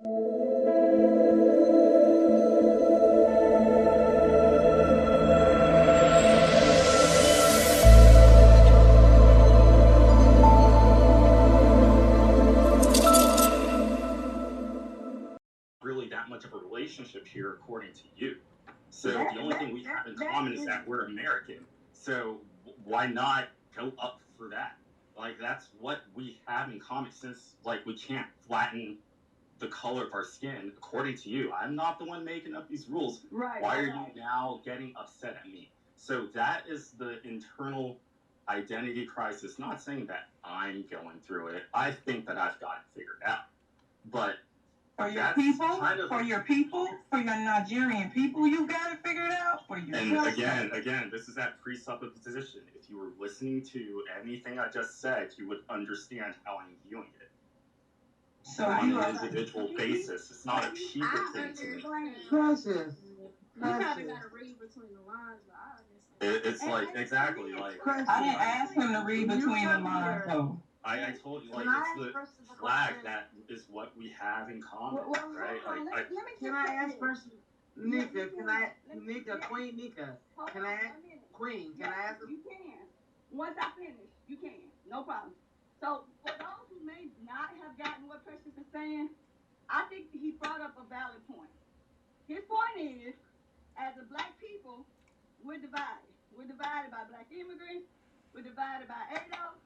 Really that much of a relationship here, according to you. So the only thing we have in common is that we're American. So why not go up for that? Like, that's what we have in common, since like we can't flatten the color of our skin, according to you. I'm not the one making up these rules. Right. Why are you now getting upset at me? So that is the internal identity crisis. Not saying that I'm going through it. I think that I've got it figured out. But for your people, for your Nigerian people, you got it figured out for you. And again, this is that presupposition. If you were listening to anything I just said, you would understand how I'm viewing it. So on an individual basis, it's not a people thing to me. Precious. You probably gotta read between the lines, but I understand. It's like, exactly, like, I didn't ask him to read between the lines, though. I told you, like, it's the flag that is what we have in common, right? Like, can I ask first, Nika? Queen Nika? Can I ask Queen? Can I ask? You can. Once I finish, you can. No problem. So for those who may not have gotten what Precious is saying, I think he brought up a valid point. His point is, as a black people, we're divided. We're divided by black immigrants. We're divided by ADOS.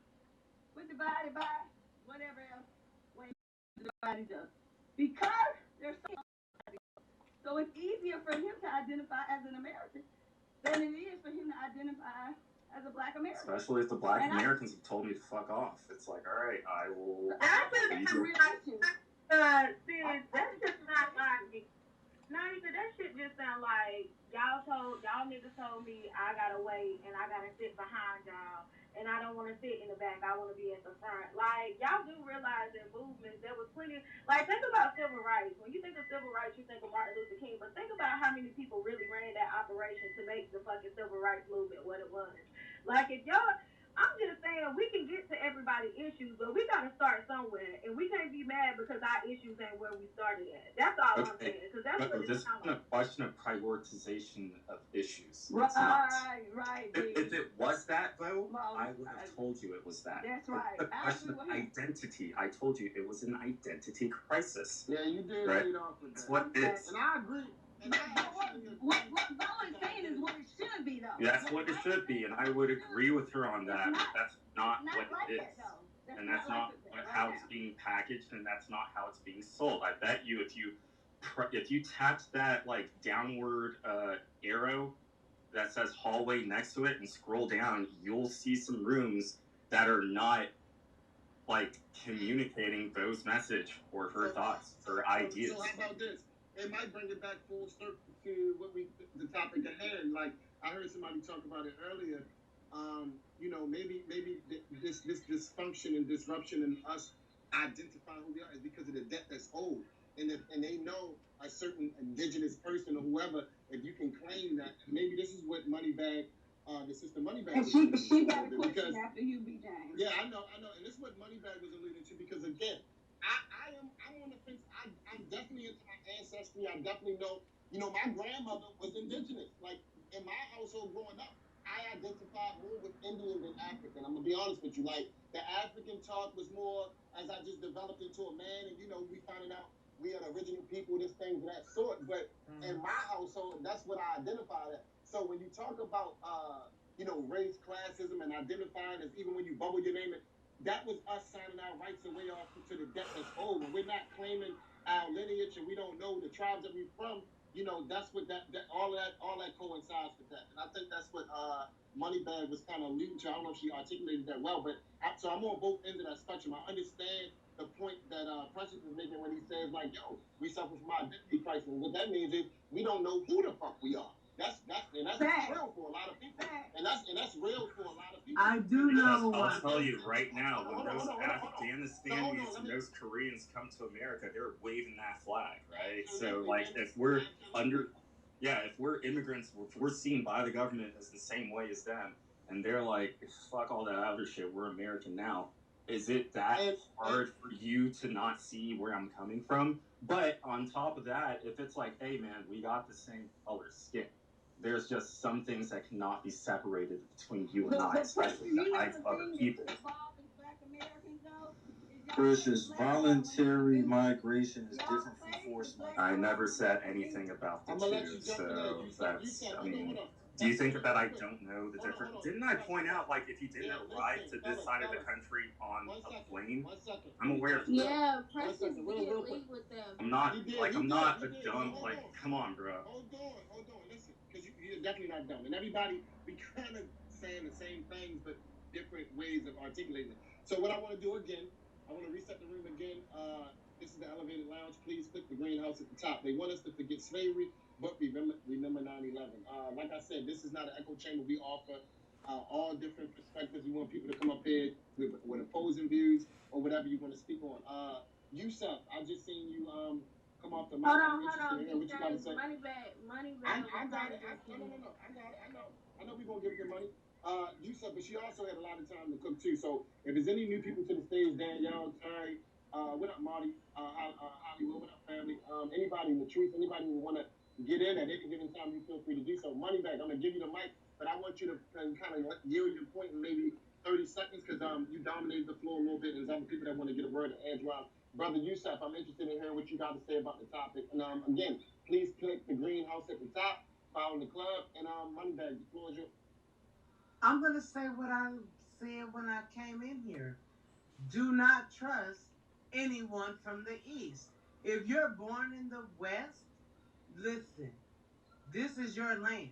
We're divided by whatever else way divide each other. Because there's so it's easier for him to identify as an American than it is for him to identify as a black American. Especially if the black Americans have told me to fuck off. It's like, all right, I will. That's just not like. Not even that shit just sound like y'all niggas told me I gotta wait and I gotta sit behind y'all and I don't want to sit in the back. I want to be at the front. Like, y'all do realize that movements, there was plenty. Like, think about civil rights. When you think of civil rights, you think of Martin Luther King, but think about how many people really ran that operation to make the fucking civil rights movement what it was. Like, if y'all, I'm just saying, we can get to everybody's issues, but we gotta start somewhere, and we can't be mad because our issues ain't where we started at. That's all I'm saying. Because that's what this isn't a question of prioritization of issues. Right, it's not. Right. If it was that, though, I would have told you it was that. That's right. It's a question of identity. I told you it was an identity crisis. Yeah, you did right? lead off with that. That's what it is. And I agree. What Bo is saying is what it should be, though. That's what it should be, and I would agree with her on that. But that's not what it is. And that's not how it's being packaged, and that's not how it's being sold. I bet you if you tapped that like downward arrow that says hallway next to it and scroll down, you'll see some rooms that are not like communicating Bo's message or her thoughts or ideas. So how about this? It might bring it back full circle to the topic at hand. Like, I heard somebody talk about it earlier. Maybe this dysfunction and disruption in us identifying who we are is because of the debt that's owed. And they know a certain indigenous person or whoever, if you can claim that, maybe this is what Moneybag, the sister Moneybag. And she got a question after you, B. James. Yeah, I know. And this is what Moneybag was alluding to, because again, I'm on the fence. I'm definitely into my ancestry. I definitely know, my grandmother was indigenous. Like, in my household growing up, I identified more with Indian than African. I'm going to be honest with you. Like, the African talk was more as I just developed into a man, and, we finding out we are the original people, this things of that sort. But in my household, that's what I identified as. So when you talk about, race, classism, and identifying as, even when you bubble your name, that was us signing our rights away off to the debt that's owed. When we're not claiming our lineage and we don't know the tribes that we're from, that's what that all that coincides with that. And I think that's what Moneybag was kind of alluding to. I don't know if she articulated that well, but so I'm on both ends of that spectrum. I understand the point that Precious is making when he says, like, yo, we suffer from identity crisis. And what that means is we don't know who the fuck we are. That's real for a lot of people. And that's real for a lot of people. I do know. I'll tell you right now, when those Afghanistanians and those Koreans come to America, they're waving that flag, right? So, like, if we're immigrants, if we're seen by the government as the same way as them, and they're like, fuck all that other shit, we're American now, Is it that hard for you to not see where I'm coming from? But on top of that, if it's like, hey man, we got the same color skin, there's just some things that cannot be separated between you and I, especially the eyes of other people. Versus voluntary migration is different from forced migration. I never said anything about the two, so that's, I mean, do you think that I don't know the difference? Didn't I point out, like, if you didn't arrive to this side of the country on a plane, I'm aware of that. Yeah, Precious did leave with them. I'm not a dumb, like, come on, bro. Hold on, listen, because you're definitely not dumb. And everybody, we kind of saying the same things, but different ways of articulating it. So what I want to do again, I want to reset the room again. This is the Elevated Lounge. Please click the greenhouse at the top. They want us to forget slavery, but remember 9/11. Like I said, this is not an echo chamber. We offer all different perspectives. We want people to come up here with opposing views or whatever you want to speak on. Yusuf, I just seen you come off the mic. Hold on. What you got to say? Money bag. I got it. I know we're going to give them money. Yusuf, but she also had a lot of time to cook too. So if there's any new people to the stage, Danielle, Terry, what up, Marty, Hollywood, what up, family? Anybody in the truth, anybody who want to get in at any given time, you feel free to do so. Moneybag, I'm going to give you the mic, but I want you to kind of yield your point in maybe 30 seconds because you dominated the floor a little bit. There's other people that want to get a word in edgewise. Brother Yusuf, I'm interested in hearing what you got to say about the topic. And again, please click the greenhouse at the top, follow the club, and Moneybag, the floor is yours. I'm going to say what I said when I came in here. Do not trust anyone from the East. If you're born in the West, listen, this is your land.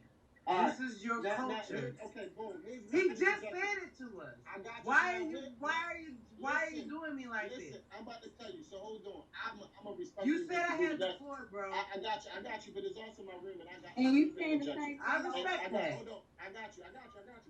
This is your culture. Okay, boom. He just said it to us. I got you. Why are you doing me like this? I'm about to tell you, so hold on. I'm a respect. You said I had the floor, bro. I got you, but it's also my room, and I got you. And you saying the same thing. I respect that. Hold on. I got you,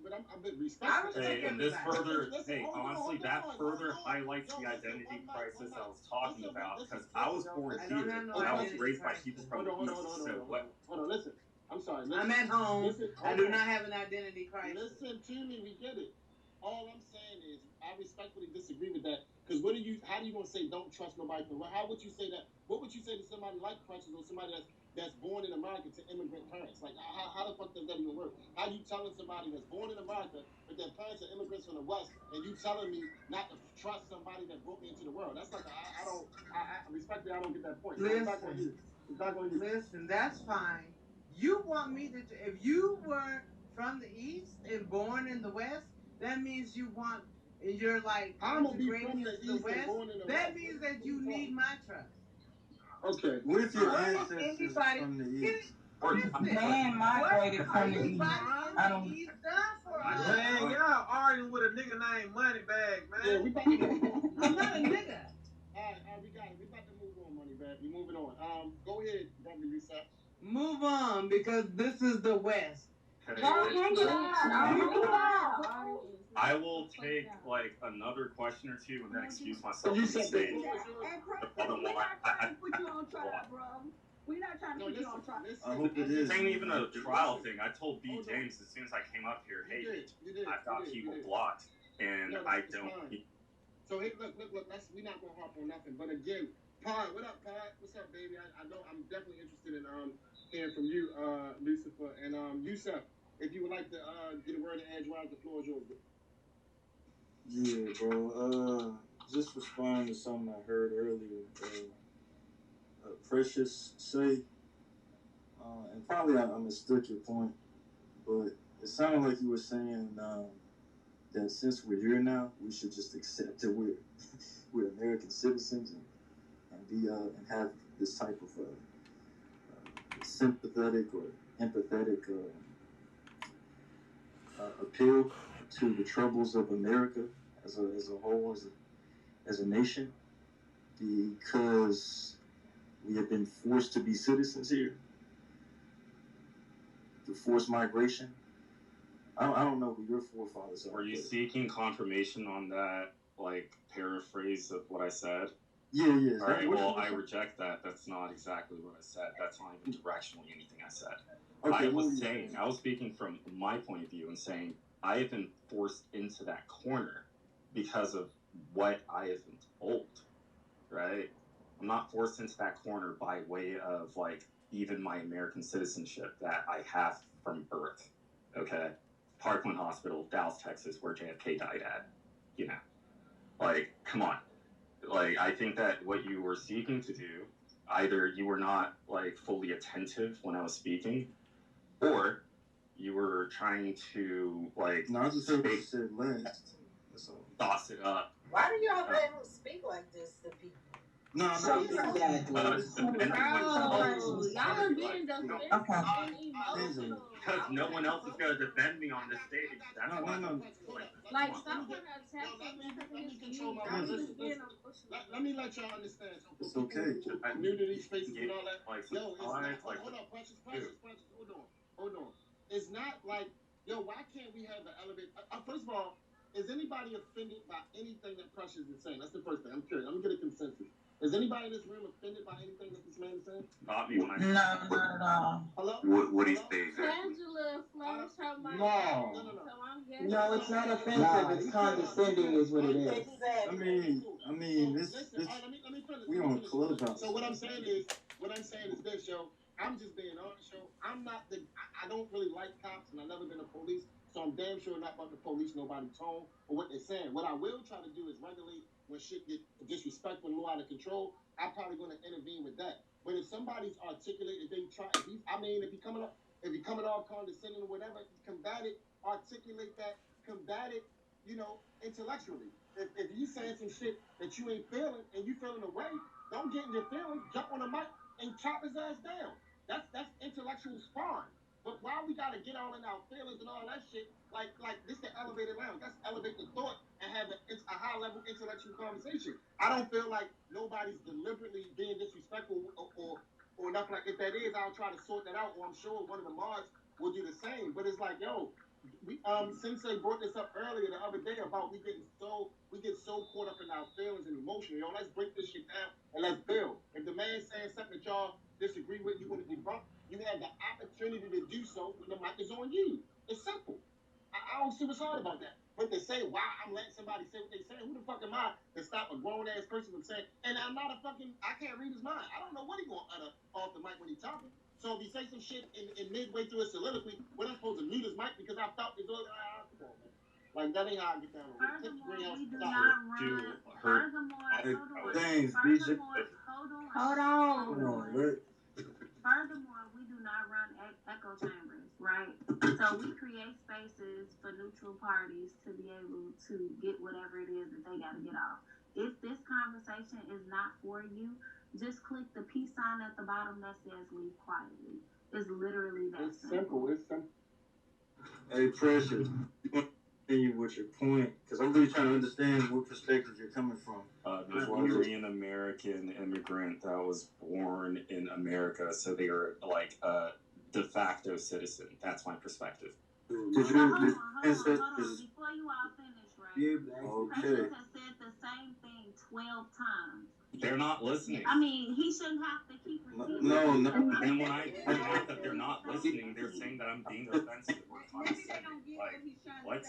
but I'm a bit respectful. I respect and this further, honestly, that further highlights the identity crisis I was talking about, because I was born here, and I was raised by people from the East, so what? Hold on, listen. I'm sorry. I'm at home. I do not have an identity crisis. Listen to me. We get it. All I'm saying is I respectfully disagree with that. Because how do you going to say don't trust nobody? How would you say that? What would you say to somebody like Precious or somebody that's born in America to immigrant parents? Like, how the fuck does that even work? How you telling somebody that's born in America but their parents are immigrants from the West and you telling me not to trust somebody that brought me into the world? That's like, respectfully, I don't get that point. Listen, it's not going to you. Listen, that's fine. You want me to, if you were from the East and born in the West, that means you're like integrating into the West. That means that you need my trust. Okay. With your ancestors from the East. Man migrated from the East. I don't. Man, y'all arguing with a nigga named Moneybag, man. Yeah, we about to I'm not a nigga. All right, we got it. We about to move on, Moneybag. We moving on. Go ahead, brother Yusuf. Move on, because this is the West. I will take like another question or two and then excuse myself from the stage. Put you on trial, bro. We're not trying to put you on trial. I hope it is. This ain't even a trial thing. I told B. James as soon as I came up here, hey, I've got people blocked, and I don't. So hey, look. We're not gonna harp on nothing. But again, Pod, what up, Pod? What's up, baby? I know I'm definitely interested in hearing from you, Lucifer, and Yusuf. If you would like to get a word in edgewise, the floor is yours. Yeah, bro. Just respond to something I heard earlier. Precious say, and probably I mistook your point, but it sounded like you were saying that since we're here now, we should just accept that we're American citizens and be and have this type of sympathetic or empathetic appeal to the troubles of America as a whole, as a nation, because we have been forced to be citizens here, through forced migration. I don't know who your forefathers are. Were you seeking confirmation on that, like, paraphrase of what I said? Yeah. All right, well, I reject that. That's not exactly what I said. That's not even directionally anything I said. Okay, I was speaking from my point of view and saying I have been forced into that corner because of what I have been told, right? I'm not forced into that corner by way of like even my American citizenship that I have from birth. Okay, Parkland Hospital, Dallas, Texas, where JFK died at. You know, like, come on. Like, I think that what you were seeking to do, either you were not like fully attentive when I was speaking, or you were trying to like No, I just heard what you said last. That's all. toss it up. Why do y'all let him speak like this to people? No, Exactly. Y'all are being defensive and emotional. Because no one else is going to defend me on this stage. That's why. No. Like, stop trying to attack him because of his views. Y'all just being emotional. Let me let y'all understand. So It's okay. I'm new to these spaces and all that. Like, Yo, it's not, like, hold on, Precious. Hold on. It's not like, yo, why can't we have an elevator? First of all, is anybody offended by anything that Precious is saying? That's the first thing. I'm curious. I'm going to get a consensus. Is anybody in this room offended by anything that this man is saying? Not me when I. No, not at all. Hello? What do you say exactly? Angela flashed her mic. No. So I'm guessing. No, it's not offensive. It's condescending, is what it is. Exactly. I mean, this Listen, all right, let me finish. we on Clubhouse. So what I'm saying is this, yo. I'm just being honest, yo. I'm not I don't really like cops, and I've never been a police, so I'm damn sure not about to police nobody's tone or what they're saying. What I will try to do is regulate when shit get disrespectful and more out of control. I'm probably going to intervene with that. But if somebody's articulated, if he coming off condescending or whatever, combat it, articulate that, combat it, intellectually. If you saying some shit that you ain't feeling and you feeling away, don't get in your feelings, jump on the mic and chop his ass down. That's intellectual sparring. But why we gotta get all in our feelings and all that shit, like this the elevated lounge. Let's elevate the thought and have a high level intellectual conversation. I don't feel like nobody's deliberately being disrespectful or nothing like. If that is, I'll try to sort that out, or I'm sure one of the mods will do the same. But it's like, yo, Sensei brought this up earlier the other day about we get so caught up in our feelings and emotion. Yo, let's break this shit down and let's build. If the man's saying something that y'all disagree with, you want to debunk, you have the opportunity to do so when the mic is on you. It's simple. I don't see what's hard about that. But to say why I'm letting somebody say what they say, who the fuck am I to stop a grown ass person from saying? And I'm not I can't read his mind. I don't know what he gonna utter off the mic when he's talking. So if he say some shit in midway through a soliloquy, what I'm supposed to mute his mic because I felt as though come on, man. Like that ain't how I get down with it. Furthermore, we do not run. Hold on. Furthermore, we do not run echo chambers, right? So we create spaces for neutral parties to be able to get whatever it is that they got to get off. If this conversation is not for you, just click the peace sign at the bottom that says leave quietly. It's literally that simple. It's simple. Hey, Precious, you want to continue with your point? Because I'm really trying to understand what perspective you're coming from. There's one Korean American immigrant that was born in America, so they are like a de facto citizen. That's my perspective. Did Hold on. Before you all finish, right? Okay. Precious has said the same thing 12 times. They're not listening. I mean, he shouldn't have to keep repeating. No. And when I point out that they're not listening, they're saying that I'm being offensive or condescending. Like, what?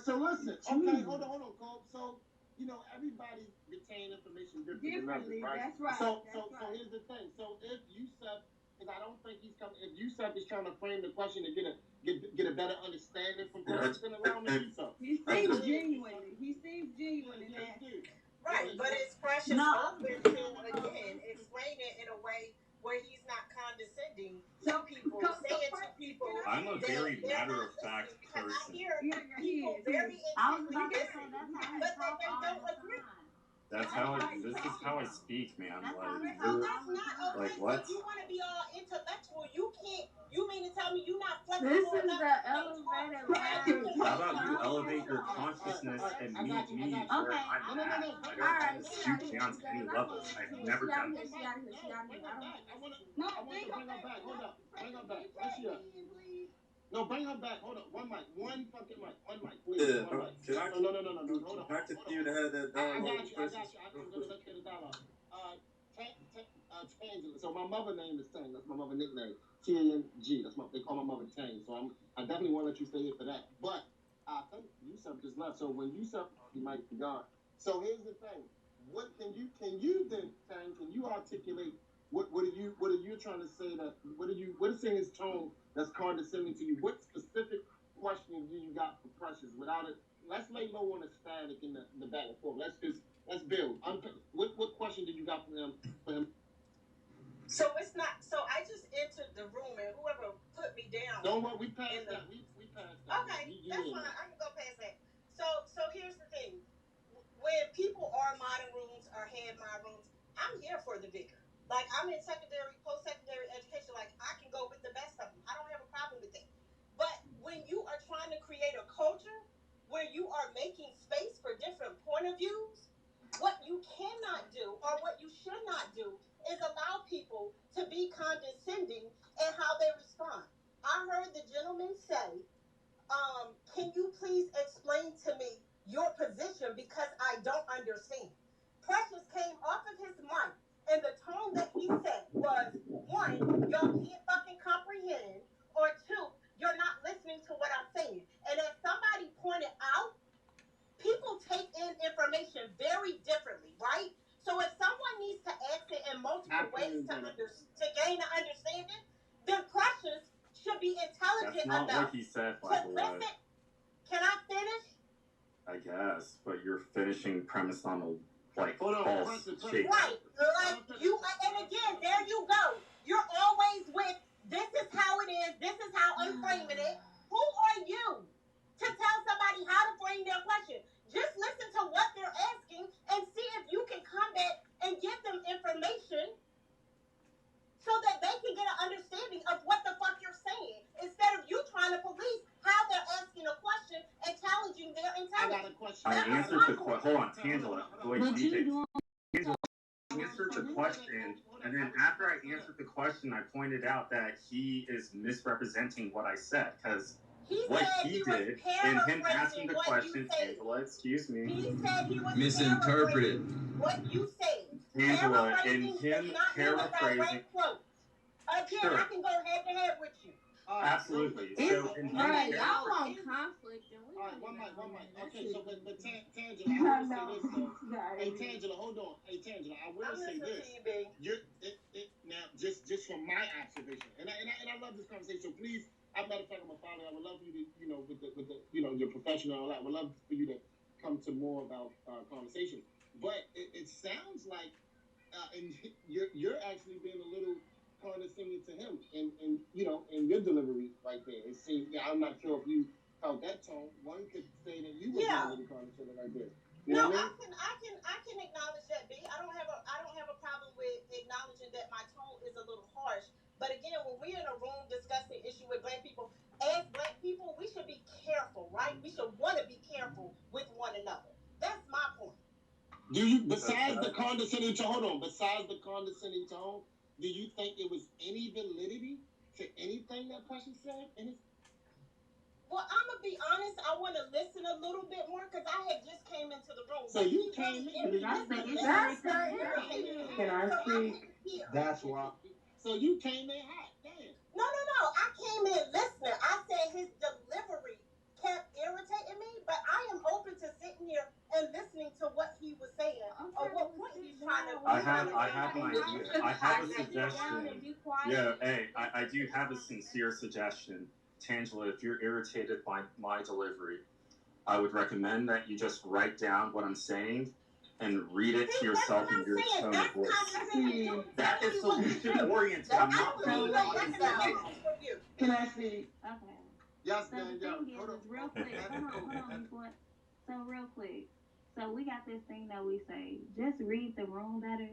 So listen. Okay, hold on, Cole. So, everybody retain information differently, right? That's right. So here's the thing. So if Yusuf, because I don't think he's coming. If Yusuf is trying to frame the question to get a better understanding from Precious, then allow him to do so. He seems genuine in that. Right, but it's Precious open to, again, explain it in a way where he's not condescending to people, saying to people. I'm a very matter-of-fact person. I hear people very intently listen, but then they don't agree. This is how I speak, man. So that's not okay. Like what? You want to be all intellectual. You mean to tell me you're not flexible? This is the elevated line. How about you elevate your consciousness and meet me where I'm at? I don't shoot down to any level. I've never done this. I want to bring her back. Hold up. Bring her back. Let's hear. No, bring her back. Hold up. One mic. One fucking mic. One mic, please. Yeah. One mic. Can I? No. Hold on. Can I continue to have that dialogue? I got you. I'm going to let you the dialogue. Tangela. So my mother name is Tang. That's my mother nickname. T-A-N-G. They call my mother Tang. So I definitely want to let you stay here for that. But I think Yusuf just left. So when Yusuf, he might be gone. So here's the thing. What can you then, Tang, can you articulate what are you trying to say that what is in his tone that's condescending to you? What specific question do you got for Precious without it? Let's lay low on the static in the back and forth. Let's build. What question did you got for him? So it's not. So I just entered the room, and whoever put me down. Don't worry, we passed that. We passed that. Okay, that's fine. I can go past that. So here's the thing. When people are modern rooms or head mod rooms, I'm here for the vigor. Like I'm in secondary, post-secondary education. Like I can go with the best of them. I don't have a problem with that. But when you are trying to create a culture where you are making space for different point of views, what you cannot do or what you should not do is allow people to be condescending in how they respond. I heard the gentleman say, can you please explain to me your position because I don't understand? Precious came off of his mic, and the tone that he said was, one, y'all can't fucking comprehend, or two, you're not listening to what I'm saying. And as somebody pointed out, people take in information very differently, right? So if someone needs to ask it in multiple ways to gain an understanding, then Precious should be intelligent enough. That's not what he said, by the way. Can I finish? I guess, but you're finishing premise on a false shape. Right, like you, and again, there you go. You're always with, this is how it is, this is how I'm framing it. Who are you to tell somebody how to frame their question? Just listen to what they're asking and see if you can come back and give them information so that they can get an understanding of what the fuck you're saying, instead of you trying to police how they're asking a question and challenging their intelligence. I got a question. I answered the question. Hold on, Tangela. Tangela answered the question, and then after I answered the question, I pointed out that he is misrepresenting what I said, because what he did in him asking the question, Tangela, excuse me. He said he was misinterpreted what you said. Tangela, in him paraphrasing. Again, sure. I can go head to head with you. Absolutely. So, y'all want conflict, and we one mic. Okay, so but Tangela, I will say this though. Hey Tangela, hold on. Hey Tangela, I will say this. Now just from my observation, and I love this conversation. So please, as a matter of fact, I'm a father. I would love you to, with the your profession and all that. I would love for you to come to more about conversation. But it sounds like, and you're actually being a little condescending to him, and in your delivery right there. It seems, I'm not sure if you felt that tone. One could say that you were being a little condescending right there. You know what I mean? I can acknowledge that, B. I don't have a problem with acknowledging that my tone is a little harsh. But again, when we're in a room discussing issue with black people, as black people, we should be careful, right? We should want to be careful with one another. That's my point. Do you, besides the condescending tone, do you think it was any validity to anything that Precious said? Well, I'm going to be honest. I want to listen a little bit more because I had just came into the room. So you came in. Can I speak? That's why. So you came in hot. Damn. No. I came in listening. I said his delivery kept irritating me, but I am open to sitting here and listening to what he was saying or what point he's trying to. I have an idea. I have a suggestion. Yeah, hey, I do have a sincere suggestion. Tangela, if you're irritated by my delivery, I would recommend that you just write down what I'm saying and read it to yourself in your tone of voice. That is solution oriented. I'm not telling you. Can I speak? Okay. Yes, so the thing is real quick. Hold on, So real quick. So we got this thing that we say, just read the room better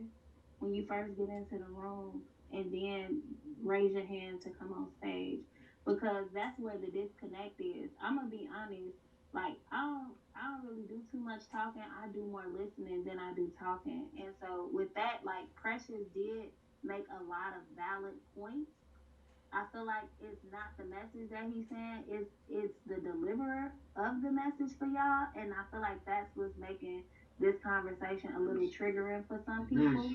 when you first get into the room, and then raise your hand to come on stage, because that's where the disconnect is. I'm gonna be honest. Like I don't really do too much talking. I do more listening than I do talking. And so with that, like Precious did make a lot of valid points. I feel like it's not the message that he's saying, it's the deliverer of the message for y'all, and I feel like that's what's making this conversation a little triggering for some people.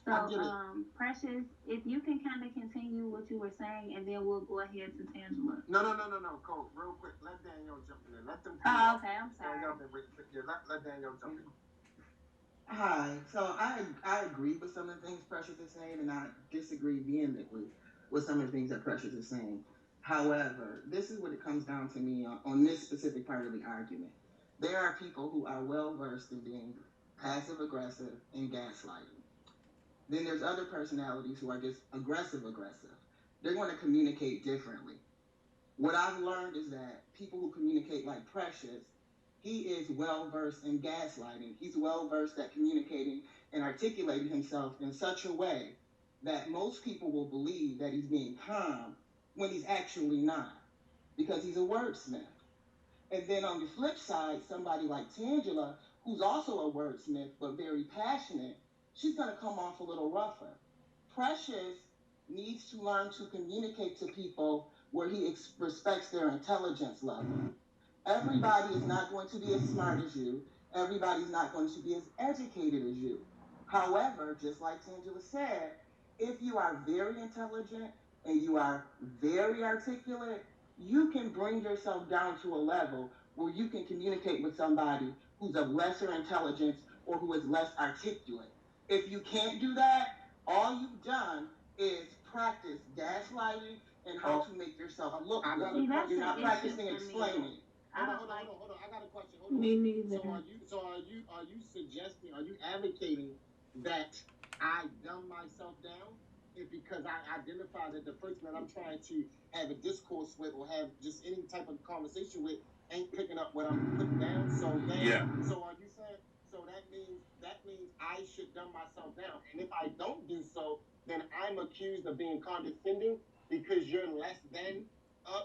So, I get it. Precious, if you can kind of continue what you were saying, and then we'll go ahead to Tangela. No, Cole. Real quick, let Danielle jump in there. Let them. Oh, okay. I'm sorry. Let Danielle jump in. Hi. So I agree with some of the things Precious is saying, and I disagree vehemently with some of the things that Precious is saying. However, this is what it comes down to me on this specific part of the argument. There are people who are well versed in being passive aggressive and gaslighting. Then there's other personalities who are just aggressive. They're going to communicate differently. What I've learned is that people who communicate like Precious, he is well versed in gaslighting. He's well versed at communicating and articulating himself in such a way that most people will believe that he's being calm when he's actually not, because he's a wordsmith. And then on the flip side, somebody like Tangela, who's also a wordsmith but very passionate, she's going to come off a little rougher. Precious needs to learn to communicate to people where he respects their intelligence level. Everybody is not going to be as smart as you. Everybody's not going to be as educated as you. However, just like Tangela said, if you are very intelligent and you are very articulate, you can bring yourself down to a level where you can communicate with somebody who's of lesser intelligence or who is less articulate. If you can't do that, all you've done is practice gaslighting and how to make yourself look good. You're not practicing explaining. Hold on. I got a question. Hold on. Me neither. So are you suggesting? Are you advocating that I dumb myself down because I identify that the person that I'm trying to have a discourse with or have just any type of conversation with ain't picking up what I'm putting down? So are you saying? So that means I should dumb myself down, and if I don't do so, then I'm accused of being condescending because you're less than.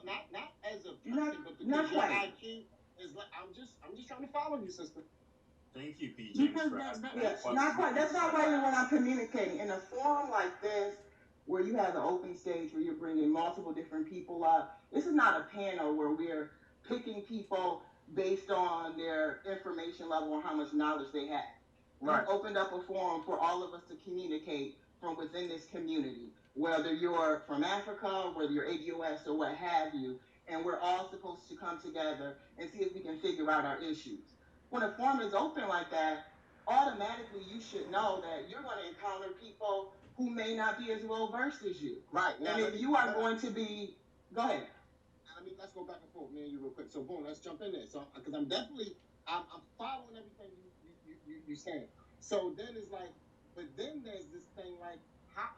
Not as a person, but because your IQ is like I'm just trying to follow you, sister. Thank you, PJ, for asking that question. Not quite. That's not why when I'm communicating in a forum like this, where you have an open stage where you're bringing multiple different people up. This is not a panel where we're picking people based on their information level or how much knowledge they have. Right. We've opened up a forum for all of us to communicate from within this community, whether you're from Africa, whether you're ADOS or what have you, and we're all supposed to come together and see if we can figure out our issues. When a forum is open like that, automatically you should know that you're going to encounter people who may not be as well versed as you. Right. Now, and if you are going to be, go ahead. Let's go back and forth, me and you, real quick. So, boom, let's jump in there. So, because I'm following everything you saying. So then it's like, but then there's this thing like, how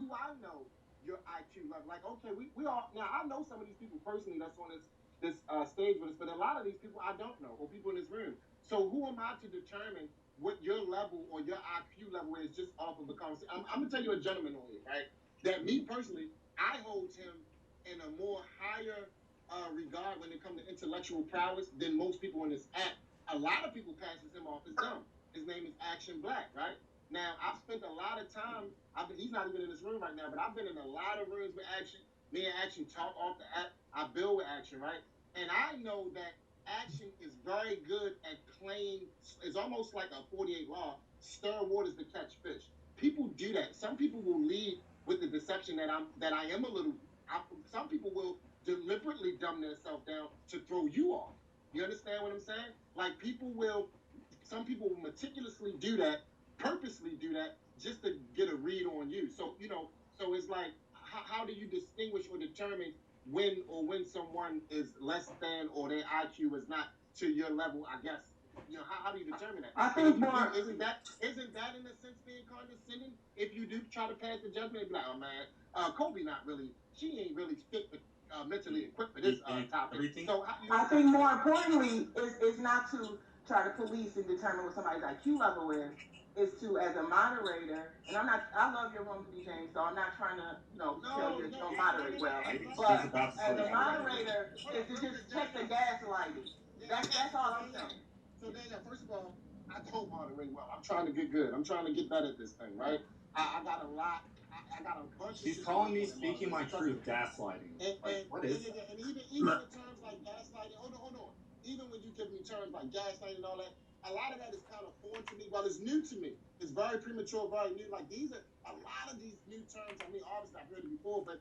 do I know your IQ level? Like, okay, we all now I know some of these people personally that's on this stage with us, but a lot of these people I don't know, or people in this room. So who am I to determine what your level or your IQ level is just off of the conversation? I'm gonna tell you a gentleman on here, right? That me personally, I hold him in a more higher regard when it comes to intellectual prowess than most people in this app. A lot of people passes him off as dumb. His name is Action Black, right? Now, I've spent a lot of time, he's not even in this room right now, but I've been in a lot of rooms with Action. Me and Action talk off the app. I build with Action, right? And I know that Action is very good at playing, it's almost like a 48 law, stir waters to catch fish. People do that. Some people will lead with the deception that I am a little, some people will deliberately dumb themselves down to throw you off. You understand what I'm saying? Like some people will meticulously do that, purposely do that, just to get a read on you. So, so it's like, how do you distinguish or determine when someone is less than or their IQ is not to your level, I guess? How do you determine that? I think isn't that in a sense being condescending? If you do try to pass the judgment and be like, oh man, Kobe she ain't really fit for mentally equipped for this topic. So I think more importantly is not to try to police and determine what somebody's IQ level is to, as a moderator, and I love your room, B. James, so I'm not trying to, tell you don't moderate well. But as a moderator, is to just check the gaslighting. That's all I'm saying. So Daniel, first of all, I don't moderate well. I'm trying to get good. I'm trying to get better at this thing, right? I got a lot. I got a bunch. She's calling me speaking my truth, gaslighting. What is? And even in terms like gaslighting. Hold on. Even when you give me terms like gaslighting and all that, a lot of that is kind of foreign to me. Well, it's new to me. It's very premature, very new. Like these are a lot of these new terms. I mean, obviously I've heard it before, but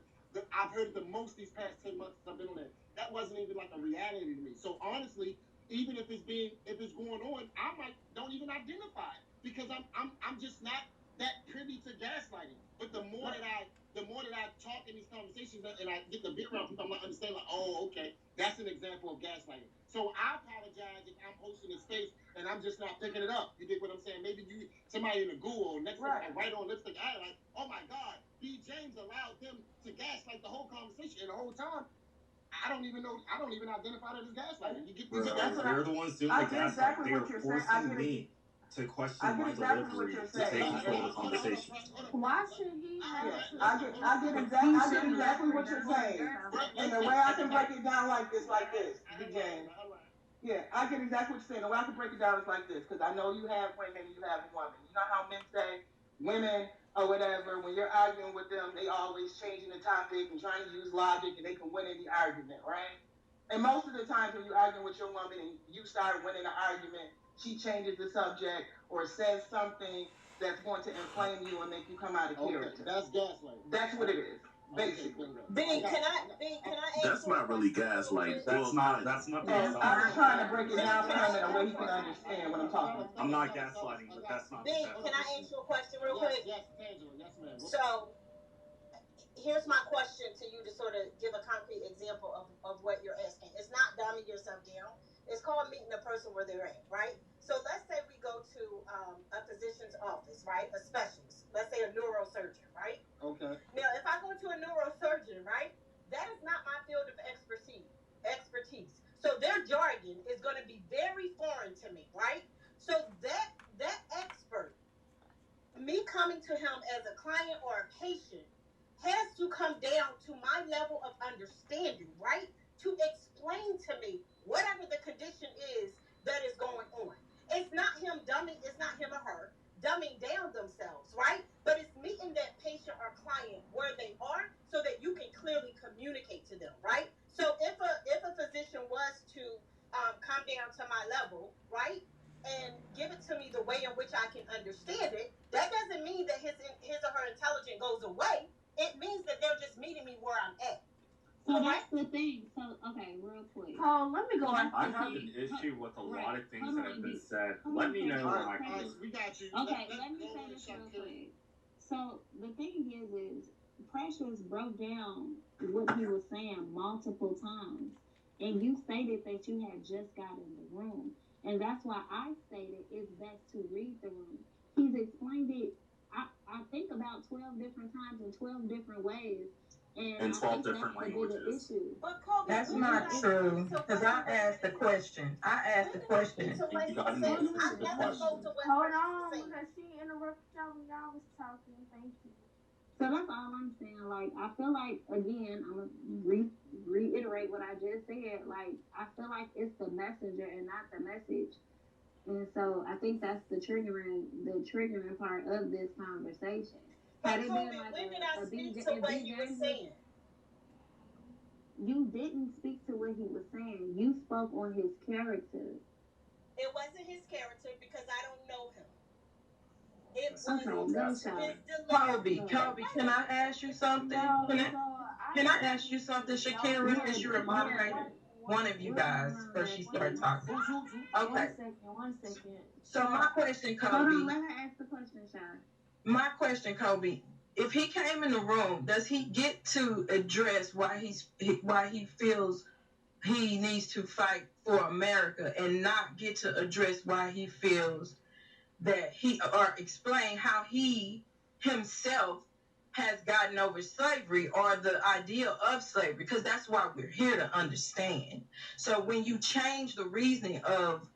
I've heard it the most these past 10 months since I've been on there. That wasn't even like a reality to me. So honestly, even if it's going on, I don't even identify it because I'm just not that privy to gaslighting. But the more that I talk in these conversations and I get to be around people, I'm like understand like, oh, okay, that's an example of gaslighting. So I apologize if I'm hosting a space and I'm just not picking it up. You get what I'm saying? Maybe somebody in the Google or next thing right on lipstick, I like, oh my God, B. James allowed them to gaslight the whole conversation and the whole time. I don't even identify that as gaslighting. You get they're the ones doing the gaslighting. They are forcing me to question my delivery to take control of the conversation. Why should he have to? I get exactly what you're saying. And the way I can break it down like this, Big James. Yeah, I get exactly what you're saying. The way I can break it down is like this, because I know you have women and you have a woman. You know how men say women or whatever, when you're arguing with them, they always changing the topic and trying to use logic and they can win any argument, right? And most of the times when you're arguing with your woman and you start winning an argument, she changes the subject or says something that's going to inflame you and make you come out of character. That's gaslighting. That's what it is, basically. Can I That's not really gaslighting. That's not I'm just trying to break it down for him in a way he can understand what I'm talking about. I'm not gaslighting, but that's not. Can I ask you a question real quick? Yes, Angela. Yes, ma'am. So here's my question to you to sort of give a concrete example of what you're asking. It's not dumbing yourself down. It's called meeting a person where they're at, right? So let's say we go to a physician's office, right? A specialist. Let's say a neurosurgeon, right? Okay. Now, if I go to a neurosurgeon, right, that is not my field of expertise. So their jargon is going to be very foreign to me, right? So that expert, me coming to him as a client or a patient, has to come down to my level of understanding, right? To explain to me whatever the condition is that is going on. It's not him or her dumbing down themselves, right? But it's meeting that patient or client where they are so that you can clearly communicate to them, right? So if a physician was to come down to my level, right, and give it to me the way in which I can understand it, that doesn't mean that his or her intelligence goes away. It means that they're just meeting me where I'm at. So that's the thing. So, okay, real quick. Oh, let me go. I have an issue with a lot of things that have been said. Let me know when I can. We got you. Okay, let me say this real quick. So the thing is Precious broke down what he was saying multiple times, and you stated that you had just got in the room, and that's why I stated it's best to read the room. He's explained it, I think about 12 different times in 12 different ways. And 12 different languages. But Kobe, that's not true, because I asked the question. You got to answer the question. Hold on, because she interrupted y'all when y'all was talking. Thank you. So that's all I'm saying. Like, I feel like, again, I'm going to reiterate what I just said. Like, I feel like it's the messenger and not the message. And so I think that's the triggering part of this conversation. Had it been like when did I speak to what he was saying? You didn't speak to what he was saying. You spoke on his character. It wasn't his character because I don't know him. It was his delivery. Kobe, can I ask you something? Can I ask you something, Shakira, since you're a moderator? One of you guys, first she started talking. Okay. One second. So my question, Kobe. Hold on, let her ask the question, Shy. My question, Kobe, if he came in the room, does he get to address why he feels he needs to fight for America and not get to address why he feels that or explain how he himself has gotten over slavery or the idea of slavery? Because that's why we're here to understand. So when you change the reasoning of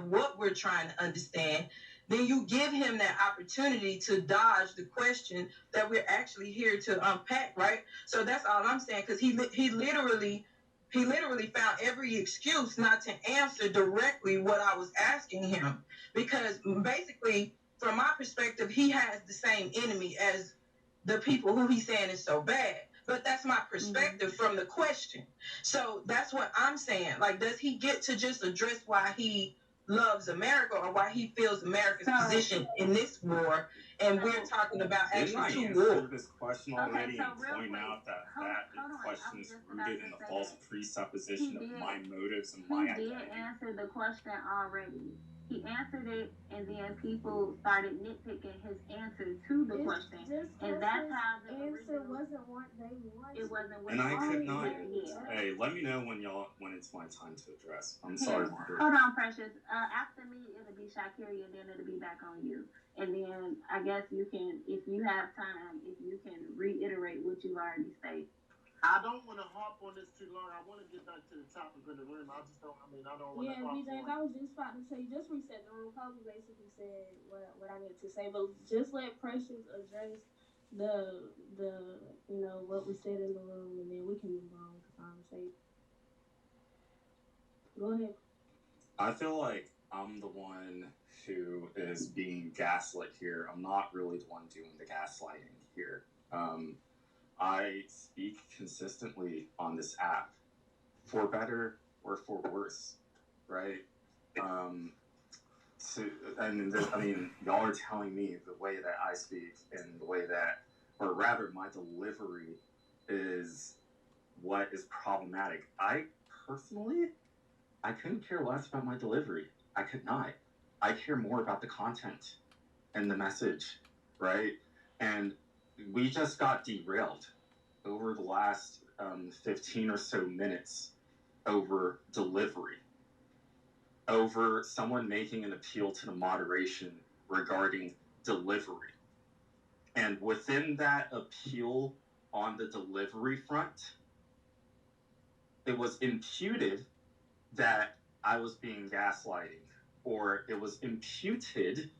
what we're trying to understand, then you give him that opportunity to dodge the question that we're actually here to unpack, right? So that's all I'm saying, because he literally found every excuse not to answer directly what I was asking him. Because basically, from my perspective, he has the same enemy as the people who he's saying is so bad. But that's my perspective from the question. So that's what I'm saying. Like, does he get to just address why he loves America or why he feels America's position in this war, and we're talking about actually two wars. This question already and point out that question is rooted in a false presupposition of my motives and my identity. He did answer the question already. He answered it, and then people started nitpicking his answer to the question, and that's how the answer wasn't what they wanted. It wasn't what and I could not. Yeah. Hey, let me know when it's my time to address. I'm sorry, Margaret. Hold on, Precious. After me, it'll be Shakiri, and then it'll be back on you. And then I guess you can, if you have time, if you can reiterate what you've already stated. I don't want to harp on this too long. I want to get back to the topic of the room. I just don't. I mean, I don't want to. Yeah, BJ, I was just about to say, just reset the room. Kobe basically said what I needed to say, but just let Precious address the what we said in the room, and then we can move on with the conversation. Go ahead. I feel like I'm the one who is being gaslit here. I'm not really the one doing the gaslighting here. I speak consistently on this app, for better or for worse, right? Y'all are telling me the way that I speak and the way that, or rather my delivery is what is problematic. I personally, I couldn't care less about my delivery. I could not. I care more about the content and the message, right? And we just got derailed over the last 15 or so minutes over delivery, over someone making an appeal to the moderation regarding delivery. And within that appeal on the delivery front, it was imputed that I was being gaslighting, or it was imputed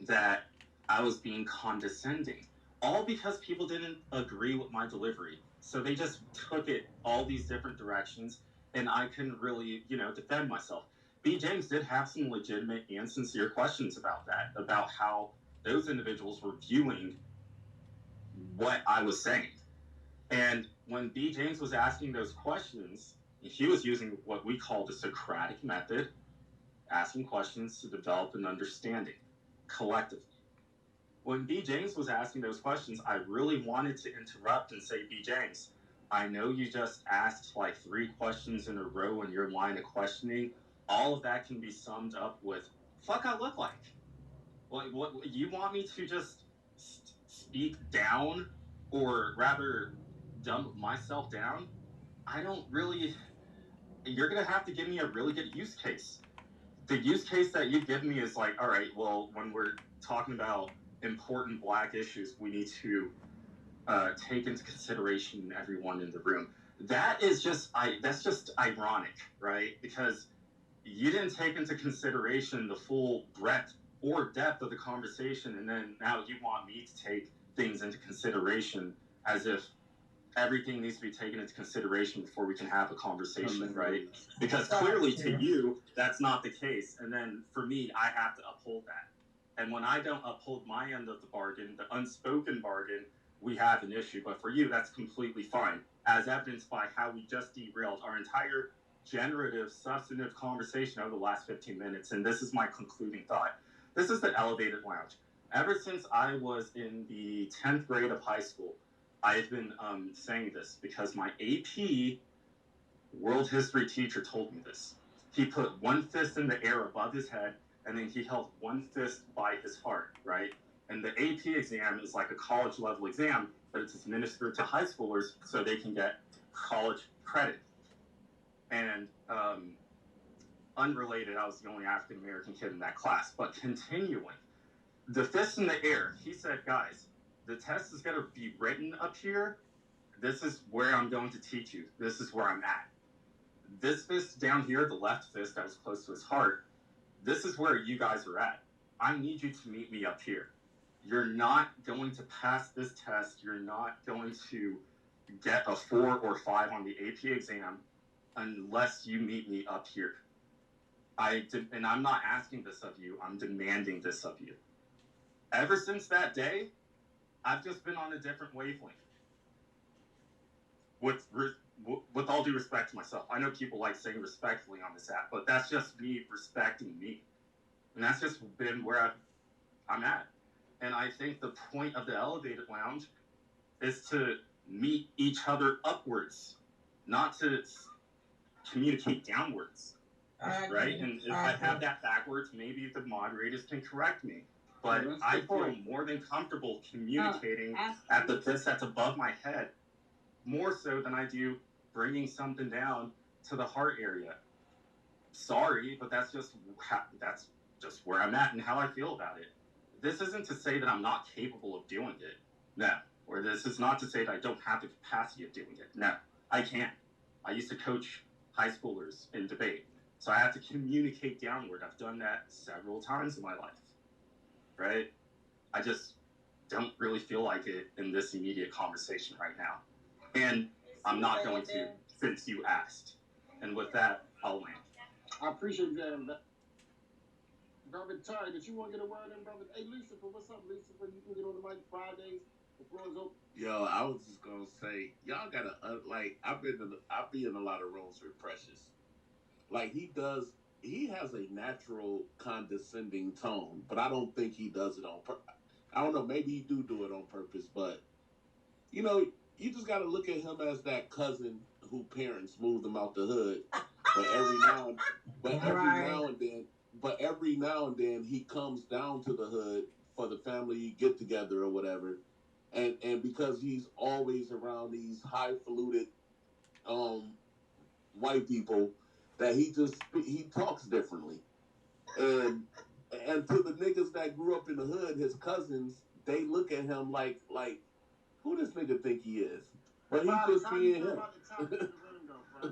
that I was being condescending, all because people didn't agree with my delivery. So they just took it all these different directions, and I couldn't really, defend myself. B. James did have some legitimate and sincere questions about that, about how those individuals were viewing what I was saying. And when B. James was asking those questions, he was using what we call the Socratic method, asking questions to develop an understanding collectively. When B. James was asking those questions, I really wanted to interrupt and say, B. James, I know you just asked like 3 questions in a row in your line of questioning. All of that can be summed up with, fuck I look like. What you want me to just speak down, or rather dumb myself down? I don't really, you're going to have to give me a really good use case. The use case that you give me is like, all right, well, when we're talking about important Black issues, we need to take into consideration everyone in the room. That's just ironic, right? Because you didn't take into consideration the full breadth or depth of the conversation, and then now you want me to take things into consideration as if everything needs to be taken into consideration before we can have a conversation, right? Because clearly to you, that's not the case. And then for me, I have to uphold that. And when I don't uphold my end of the bargain, the unspoken bargain, we have an issue. But for you, that's completely fine, as evidenced by how we just derailed our entire generative, substantive conversation over the last 15 minutes. And this is my concluding thought. This is the elevated lounge. Ever since I was in the 10th grade of high school, I've been saying this because my AP world history teacher told me this. He put one fist in the air above his head, and then he held one fist by his heart, right? And the AP exam is like a college level exam, but it's administered to high schoolers so they can get college credit. And unrelated, I was the only African American kid in that class. But continuing, the fist in the air, he said, guys, the test is going to be written up here. This is where I'm going to teach you. This is where I'm at. This fist down here, the left fist that was close to his heart, this is where you guys are at. I need you to meet me up here. You're not going to pass this test. You're not going to get a 4 or 5 on the AP exam unless you meet me up here. And I'm not asking this of you. I'm demanding this of you. Ever since that day, I've just been on a different wavelength. with all due respect to myself, I know people like saying respectfully on this app, but that's just me respecting me. And that's just been where I'm at. And I think the point of the elevated lounge is to meet each other upwards, not to communicate downwards. Right? And if I have that backwards, maybe the moderators can correct me. But I feel more than comfortable communicating at the bit that's above my head, more so than I do bringing something down to the heart area. Sorry, but that's just where I'm at and how I feel about it. This isn't to say that I'm not capable of doing it. No. Or this is not to say that I don't have the capacity of doing it. No, I can. I used to coach high schoolers in debate. So I have to communicate downward. I've done that several times in my life. Right? I just don't really feel like it in this immediate conversation right now. And I'm not going to, since you asked. And with that, I'll land. I appreciate that. Brother Ty, did you want to get a word in, brother? Hey, Lucifer, what's up, Lucifer? You can get on the mic Fridays. The floor is open. Yo, I was just gonna say, y'all gotta I be in a lot of rooms with Precious. Like he has a natural condescending tone, but I don't think he does it on purpose. I don't know, maybe he do it on purpose, but you know, you just gotta look at him as that cousin who parents moved him out the hood, but every now and then he comes down to the hood for the family get together or whatever. And because he's always around these highfalutin white people, that he talks differently. And to the niggas that grew up in the hood, his cousins, they look at him like who this nigga think he is? But he's just being him.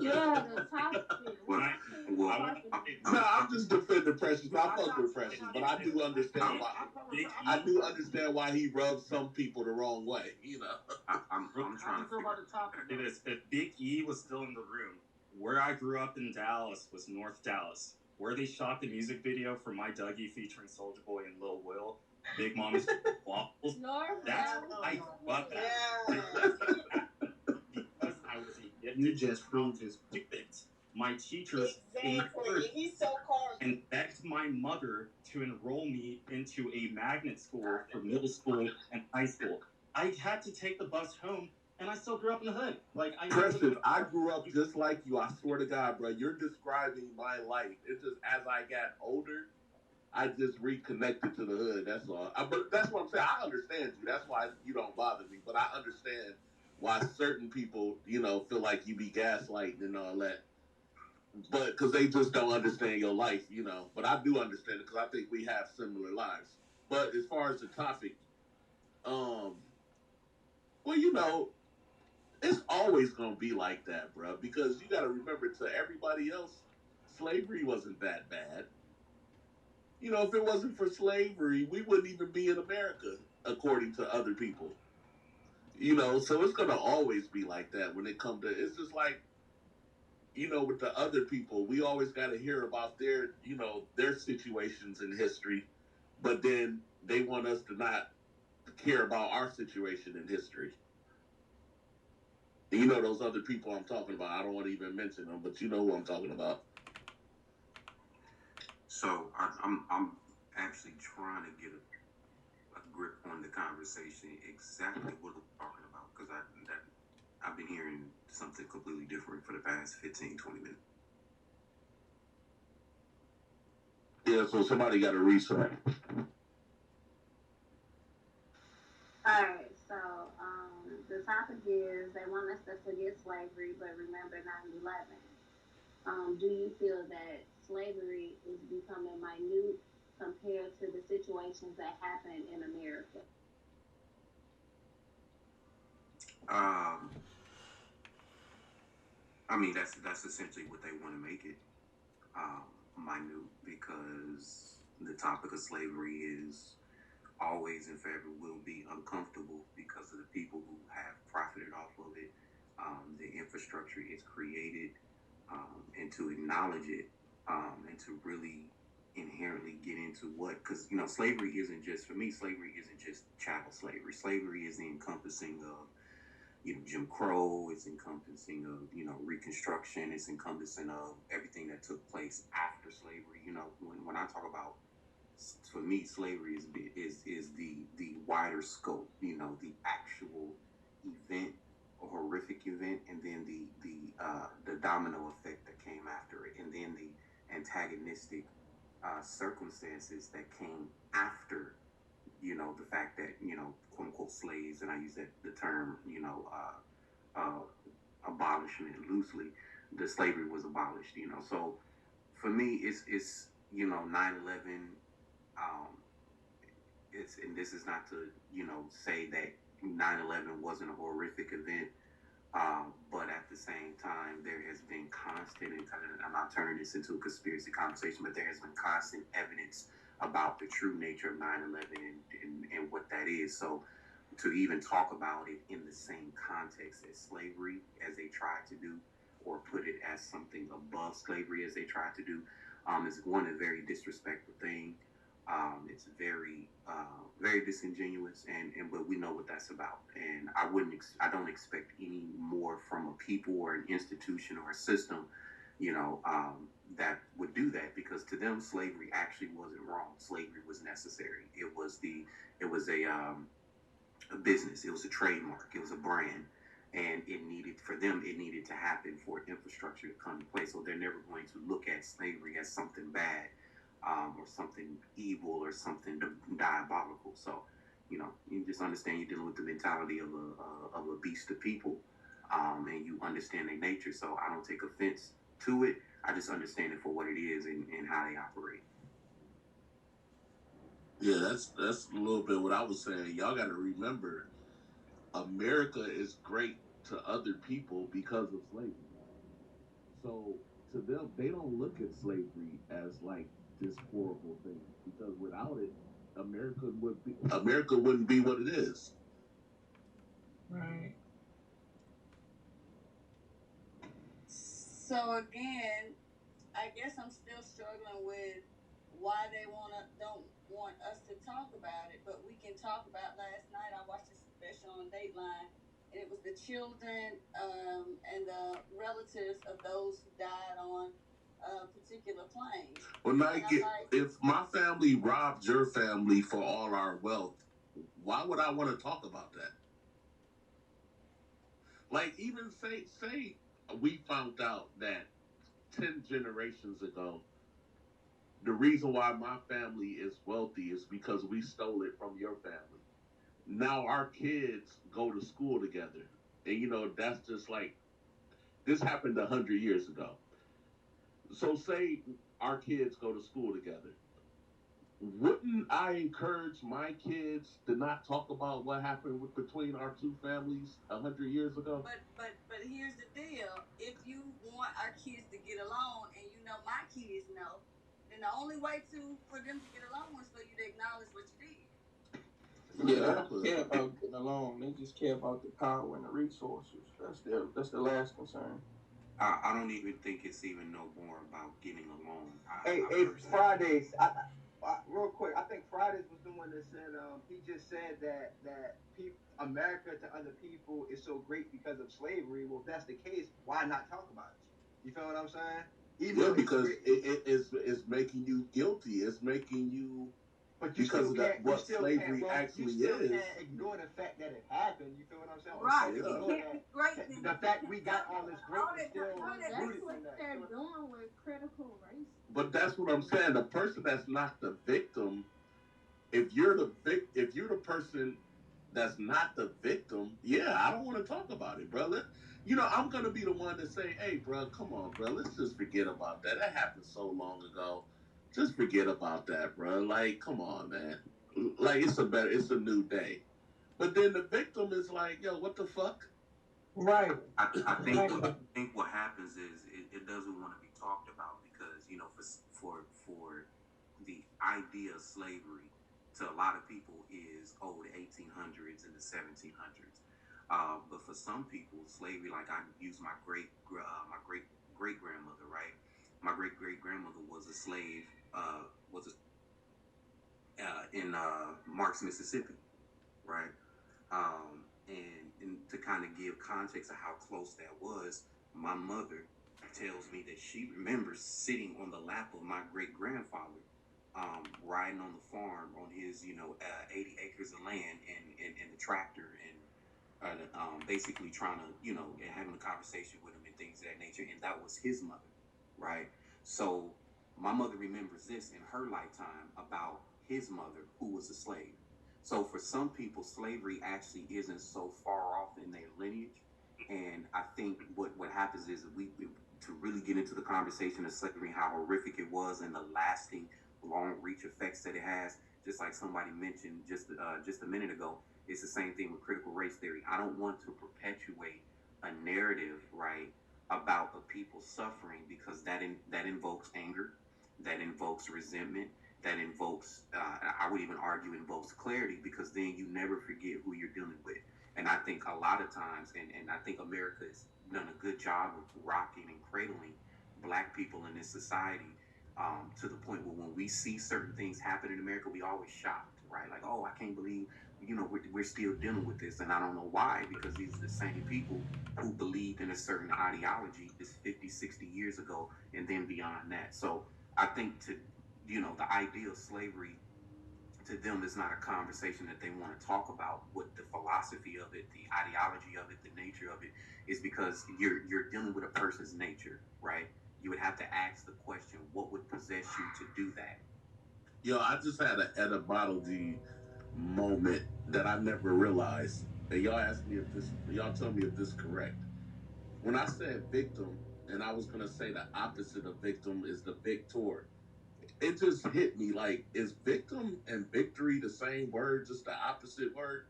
Yeah, the topic. No, I'm just defending Precious. I fuck with Precious, but I do understand why he rubs some people the wrong way. You know, I'm trying to figure out if Big E was still in the room. Where I grew up in Dallas was North Dallas, where they shot the music video for My Dougie featuring Soulja Boy and Lil Will. Big Mama's Waffles. That's I love that. Because I was a gifted, You just proved his stupid. My teachers He's so corny. and begged my mother to enroll me into a magnet school for middle school and high school. I had to take the bus home, and I still grew up in the hood. Precious, I grew up just like you. I swear to God, bro. You're describing my life. It's just as I got older, I just reconnected to the hood. That's all. But that's what I'm saying. I understand you. That's why you don't bother me. But I understand why certain people, feel like you be gaslighting and all that. But because they just don't understand your life, But I do understand it because I think we have similar lives. But as far as the topic, well, it's always going to be like that, bro. Because you got to remember, to everybody else, slavery wasn't that bad. If it wasn't for slavery, we wouldn't even be in America, according to other people. So it's going to always be like that when it comes to, it's just like, with the other people, we always got to hear about their situations in history, but then they want us to not care about our situation in history. And those other people I'm talking about. I don't want to even mention them, but you know who I'm talking about. So I'm actually trying to get a grip on the conversation, exactly what we're talking about, because I've been hearing something completely different for the past 15, 20 minutes. Yeah, so somebody got to reset. Alright, so the topic is they want us to forget slavery but remember 9/11. Do you feel that slavery is becoming minute compared to the situations that happen in America? I mean, that's essentially what they want to make it, minute, because the topic of slavery is always and forever will be uncomfortable because of the people who have profited off of it, the infrastructure is created, and to acknowledge it, and to really inherently get into because slavery isn't just, for me, slavery isn't just chattel slavery. Slavery is the encompassing of Jim Crow. It's encompassing of Reconstruction. It's encompassing of everything that took place after slavery. When I talk about, for me, slavery is the wider scope. The actual event, a horrific event, and then the domino effect that came after it, and then the antagonistic circumstances that came after the fact that quote unquote slaves, and I use the term abolishment loosely, the slavery was abolished. So for me, it's 9/11. Um, and this is not to say that 9/11 wasn't a horrific event. But at the same time, there has been constant, and I'm not turning this into a conspiracy conversation, but there has been constant evidence about the true nature of 9/11 and what that is. So to even talk about it in the same context as slavery, as they tried to do, or put it as something above slavery, as they tried to do, is one, a very disrespectful thing. It's very disingenuous, and but we know what that's about. And I don't expect any more from a people or an institution or a system, that would do that, because to them, slavery actually wasn't wrong. Slavery was necessary. It was a business. It was a trademark. It was a brand. And it needed to happen for infrastructure to come in place. So they're never going to look at slavery as something bad, or something evil, or something diabolical. So, you just understand you're dealing with the mentality of a beast of people, and you understand their nature. So I don't take offense to it. I just understand it for what it is, and how they operate. Yeah, that's a little bit what I was saying. Y'all got to remember, America is great to other people because of slavery. So to them, they don't look at slavery as like this horrible thing, because without it, America wouldn't be what it is. Right. So again, I guess I'm still struggling with why they don't want us to talk about it, but we can talk about. Last night I watched a special on Dateline, and it was the children and the relatives of those who died on particular planes. Well, Nike, if my family robbed your family for all our wealth, why would I want to talk about that? Like, even say we found out that 10 generations ago, the reason why my family is wealthy is because we stole it from your family. Now our kids go to school together. And, that's just like, this happened 100 years ago. So say our kids go to school together. Wouldn't I encourage my kids to not talk about what happened between our two families 100 years ago? But here's the deal: if you want our kids to get along, and my kids know, then the only way for them to get along is for you to acknowledge what you did. Yeah, they don't care about getting along. They just care about the power and the resources. That's the last concern. I don't even think it's even no more about getting along. Hey, Fridays. Real quick, I think Fridays was the one that said he just said that America to other people is so great because of slavery. Well, if that's the case, why not talk about it? You feel what I'm saying? Because it's making you guilty. It's making you. But you because still of what slavery actually you still is. Can't ignore the fact that it happened. You feel what I'm saying? Right. Yeah. The fact we got all this greatness still That's what they're doing with critical race. But that's what I'm saying. The person that's not the victim, if you're the person that's not the victim, yeah, I don't want to talk about it, brother. I'm gonna be the one to say, hey, bro, come on, bro, let's just forget about that. That happened so long ago. Just forget about that, bro. Like, come on, man. Like, it's a new day. But then the victim is like, yo, what the fuck? Right. I think what happens is it doesn't want to be talked about, because for the idea of slavery to a lot of people is the 1800s and the 1700s. But for some people, slavery, like I use my great grandmother, right? My great grandmother was a slave. In Marks, Mississippi, right? And to kind of give context of how close that was, my mother tells me that she remembers sitting on the lap of my great grandfather, riding on the farm on his 80 acres of land and the tractor and basically trying to having a conversation with him and things of that nature, and that was his mother, right? So my mother remembers this in her lifetime about his mother who was a slave. So for some people, slavery actually isn't so far off in their lineage. And I think what happens is to really get into the conversation of slavery, how horrific it was, and the lasting, long reach effects that it has. Just like somebody mentioned just a minute ago, it's the same thing with critical race theory. I don't want to perpetuate a narrative, right, about a people suffering because that invokes anger, that invokes resentment, that invokes, I would even argue, invokes clarity, because then you never forget who you're dealing with. And I think a lot of times, and I think America has done a good job of rocking and cradling black people in this society, to the point where when we see certain things happen in America, we always shocked, right? Like, oh, I can't believe, we're still dealing with this. And I don't know why, because these are the same people who believed in a certain ideology this 50, 60 years ago, and then beyond that. So I think the idea of slavery to them is not a conversation that they want to talk about. What the philosophy of it, the ideology of it, the nature of it is, because you're dealing with a person's nature, right? You would have to ask the question, what would possess you to do that? Yo, I just had an etymology moment that I never realized. And y'all tell me if this is correct. When I said victim, and I was gonna say the opposite of victim is the victor, it just hit me like, is victim and victory the same word, just the opposite word?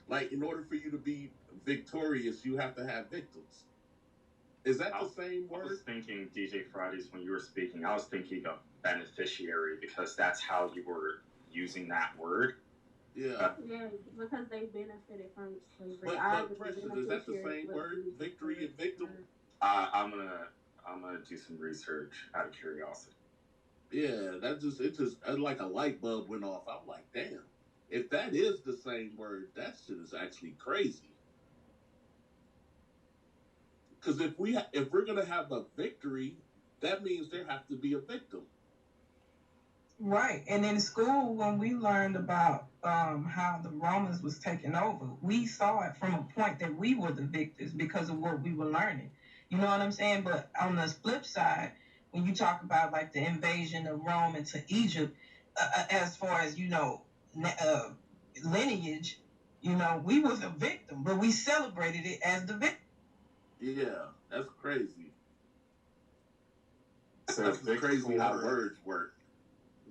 Like, in order for you to be victorious, you have to have victims. Is that the same word? I was thinking, DJ Fridays, when you were speaking, I was thinking of beneficiary, because that's how you were using that word. Yeah. Yeah, because they benefited from slavery. But Precious, is that the same word? Victory and victim? I'm gonna do some research out of curiosity. Yeah, it's like a light bulb went off. I'm like, damn, if that is the same word, that shit is actually crazy. Because if we're gonna have a victory, that means there have to be a victim. Right. And in school, when we learned about how the Romans was taking over, we saw it from a point that we were the victors because of what we were learning. You know what I'm saying? But on the flip side, when you talk about like the invasion of Rome into Egypt, as far as, lineage, we was a victim, but we celebrated it as the victim. Yeah, that's crazy. So that's crazy how words work.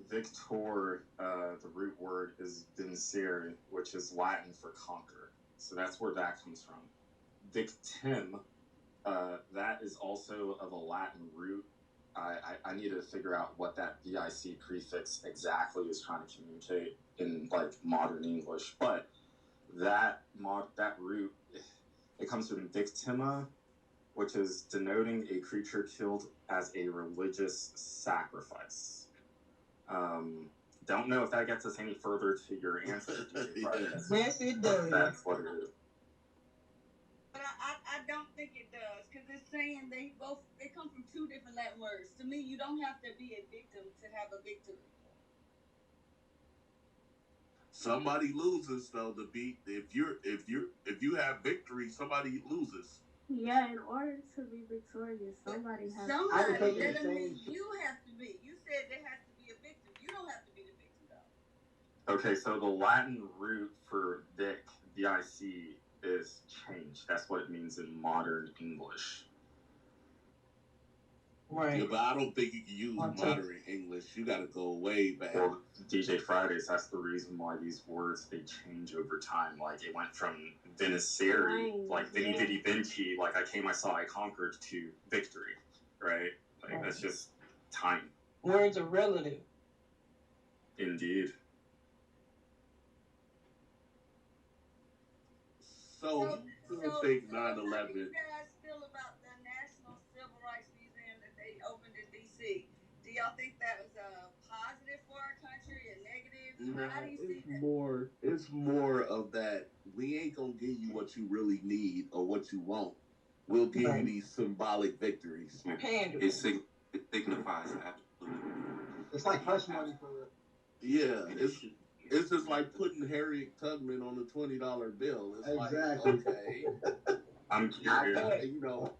Victor, the root word is vincere, which is Latin for conquer. So that's where that comes from. Victim, that is also of a Latin root. I need to figure out what that VIC prefix exactly is trying to communicate in like modern English, but that root, it comes from victima, which is denoting a creature killed as a religious sacrifice. Don't know if that gets us any further to your answer. Yes, it does. That's what it is. But I don't think it does, because it's saying they come from two different Latin words. To me, you don't have to be a victim to have a victory. Somebody loses though. If you have victory, somebody loses. Yeah, in order to be victorious, somebody has to be. That doesn't mean you have to be. You said there has to be a victim. You don't have to be the victim, though. Okay, so the Latin root for vic, V-I-C, is change. That's what it means in modern English. Right. Yeah, but I don't think you can use modern English. You got to go way back. Well, DJ Fridays, that's the reason why these words, they change over time. Like, it went from vincere, like Vini Vidi Vinci, like I came, I saw, I conquered, to victory, right? Like, that's just time. Words are relative. Indeed. So think 9/11. How do you guys feel about the National Civil Rights Museum that they opened in D.C.? Do y'all think that was a positive for our country and negative? How do you see that? It's more of that we ain't gonna give you what you really need or what you want. We'll give you these symbolic victories. It signifies absolutely. It's like hush money for real. Yeah, it's just like putting Harriet Tubman on a $20 bill. It's exactly. Like, okay, I'm curious. you know,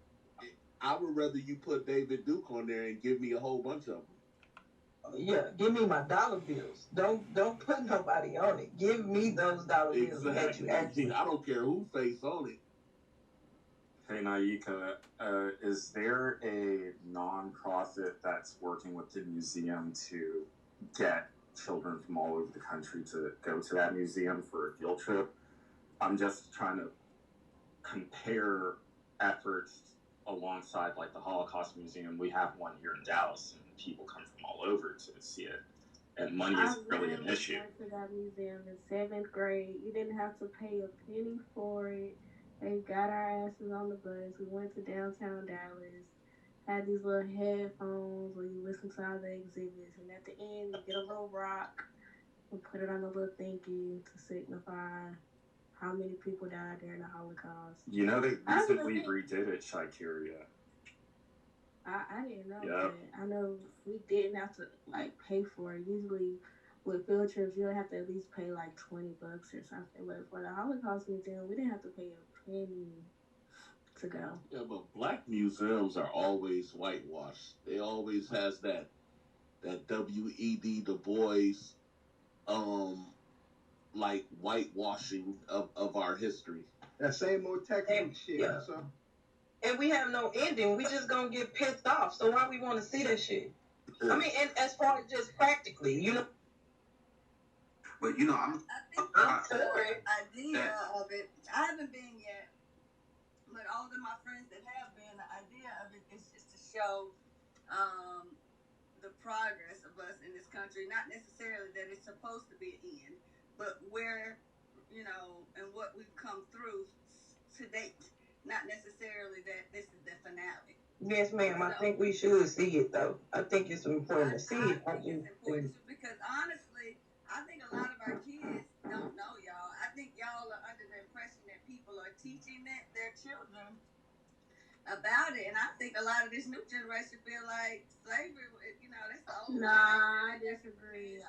I would rather you put David Duke on there and give me a whole bunch of them. Yeah, give me my dollar bills. Don't put nobody on it. Give me those dollar bills that you actually. I don't care who face on it. Hey Naika, is there a nonprofit that's working with the museum to get children from all over the country to go to that museum for a field trip? I'm just trying to compare efforts alongside like the Holocaust Museum. We have one here in Dallas, and people come from all over to see it. And money is really an issue. I went to that museum in 7th grade. You didn't have to pay a penny for it. They got our asses on the bus. We went to downtown Dallas. Had these little headphones where you listen to all the exhibits, and at the end you get a little rock and put it on a little thingy to signify how many people died during the Holocaust. You know, they recently redid it, Shikeria. I didn't know that. I know we didn't have to like pay for it. Usually with field trips, you'll have to at least pay like $20 or something. But for the Holocaust Museum, we didn't have to pay a penny to go. Yeah, but black museums are always whitewashed. They always has that W.E.D. Du Bois, like whitewashing of our history. That same old textbook shit. Yeah. So. And we have no ending. We just gonna get pissed off. So why we want to see that shit? I mean, and as far as just practically, you know. But you know, I think the idea of it, I haven't been yet, but all of my friends that have been, the idea of it is just to show the progress of us in this country. Not necessarily that it's supposed to be an end, but where, you know, and what we've come through to date. Not necessarily that this is the finale. Yes, ma'am. I think we should see it, though. I think it's important to see it. I think it's important too, because honestly, I think a lot of our kids don't know, y'all. I think y'all are under the impression that people are teaching their children about it, and I think a lot of this new generation feel like slavery, you know, that's the old. Nah, I disagree.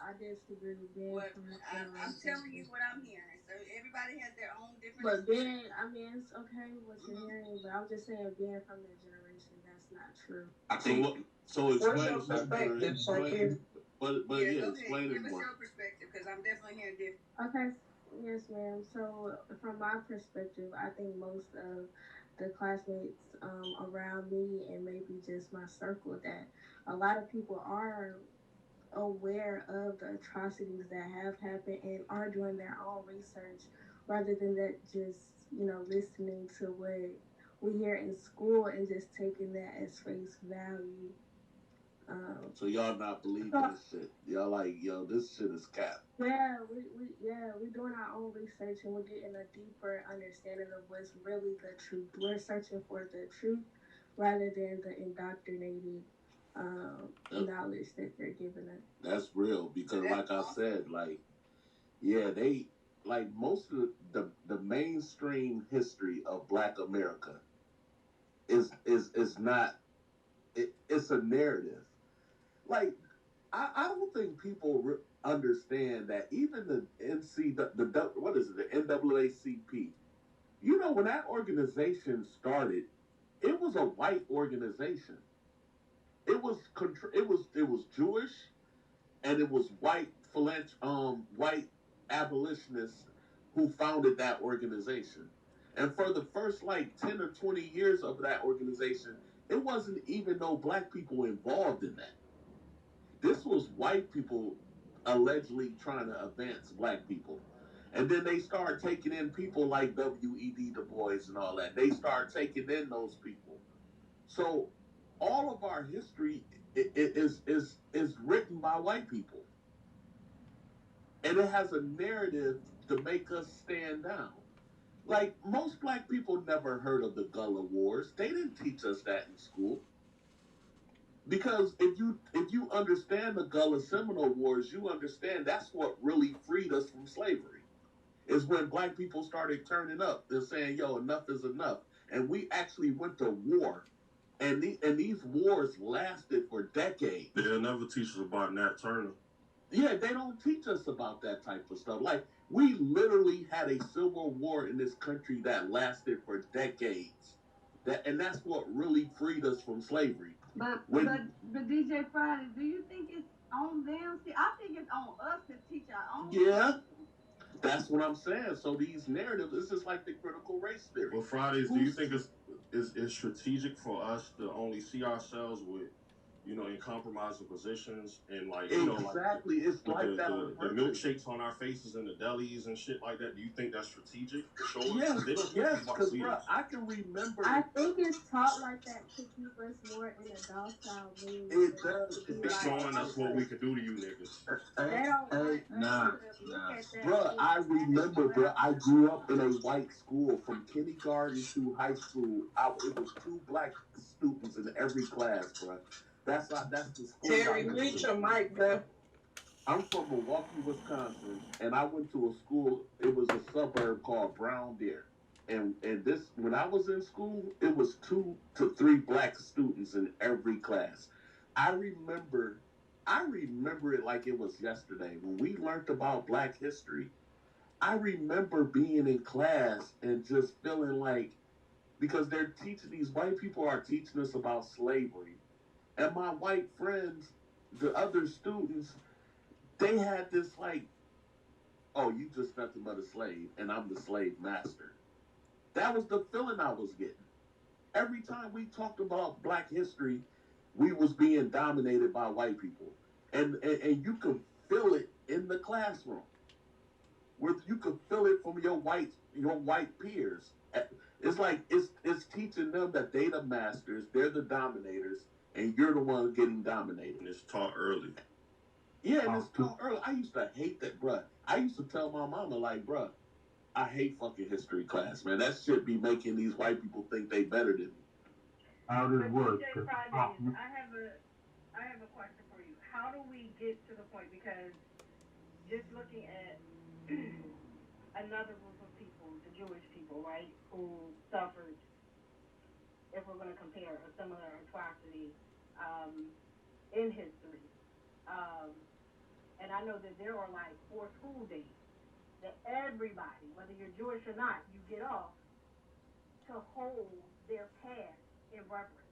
with Ben. I'm telling you what I'm hearing. So everybody has their own different. But Ben, I mean, it's okay what you're hearing, but I'm just saying, being from that generation, that's not true. I think so. Explain perspective, explain Give it us more. your perspective, because I'm definitely hearing different. Okay, yes, ma'am. So from my perspective, I think most of the classmates around me and maybe just my circle, that a lot of people are aware of the atrocities that have happened and are doing their own research rather than that just, you know, listening to what we hear in school and just taking that as face value. So y'all not believing this shit? Y'all like, yo, this shit is cap. Yeah, we're doing our own research and we're getting a deeper understanding of what's really the truth. We're searching for the truth rather than the indoctrinated knowledge that they're giving us. That's real, because like I said, like, yeah, they like most of the mainstream history of Black America is not it's a narrative. Like, I don't think people understand that even the what is it, the NAACP, you know, when that organization started, it was a white organization. It was Jewish, and it was white abolitionists who founded that organization. And for the first like 10 or 20 years of that organization, it wasn't even no black people involved in that. This was white people allegedly trying to advance black people. And then they start taking in people like W.E.D. Du Bois and all that. They start taking in those people. So all of our history is written by white people. And it has a narrative to make us stand down. Like, most black people never heard of the Gullah Wars. They didn't teach us that in school. Because if you understand the Gullah Seminole Wars, you understand that's what really freed us from slavery. Is when black people started turning up. They're saying, "Yo, enough is enough," and we actually went to war. And these wars lasted for decades. They'll never teach us about Nat Turner. Yeah, they don't teach us about that type of stuff. Like, we literally had a civil war in this country that lasted for decades. And that's what really freed us from slavery. But DJ Friday, do you think it's on them? See, I think it's on us to teach our own. Yeah, that's what I'm saying. So these narratives, this is like the critical race theory. Well, Fridays, do you think it's strategic for us to only see ourselves with, in compromising positions and exactly, it's like that on the milkshakes on our faces in the delis and shit like that? Do you think that's strategic? Sure. Yes, because I can remember. I think it's taught like that to keep us more in a docile mood. It does. It's showing us what we can do to you niggas. They don't nah. Bruh, I remember, I grew up in a white school from kindergarten through high school. It was 2 black students in every class, bruh. That's the school. Terry, reach your mic, bro. I'm from Milwaukee, Wisconsin, and I went to a school. It was a suburb called Brown Deer, and this when I was in school, it was 2 to 3 black students in every class. I remember it like it was yesterday when we learned about Black history. I remember being in class and just feeling like, because these white people are teaching us about slavery. And my white friends, the other students, they had this like, "Oh, you just nothing but a slave, and I'm the slave master." That was the feeling I was getting. Every time we talked about Black history, we was being dominated by white people. And you could feel it in the classroom. Where you could feel it from your white peers. It's like it's teaching them that they the masters, they're the dominators, and you're the one getting dominated. And it's taught early. Yeah, and it's taught early. I used to hate that, bruh. I used to tell my mama, like, bruh, I hate fucking history class, man. That shit be making these white people think they better than me. How does it work? I have a question for you. How do we get to the point? Because just looking at another group of people, the Jewish people, right, who suffered, if we're going to compare, a similar atrocity in history. And I know that there are like 4 school days that everybody, whether you're Jewish or not, you get off to hold their past in reverence.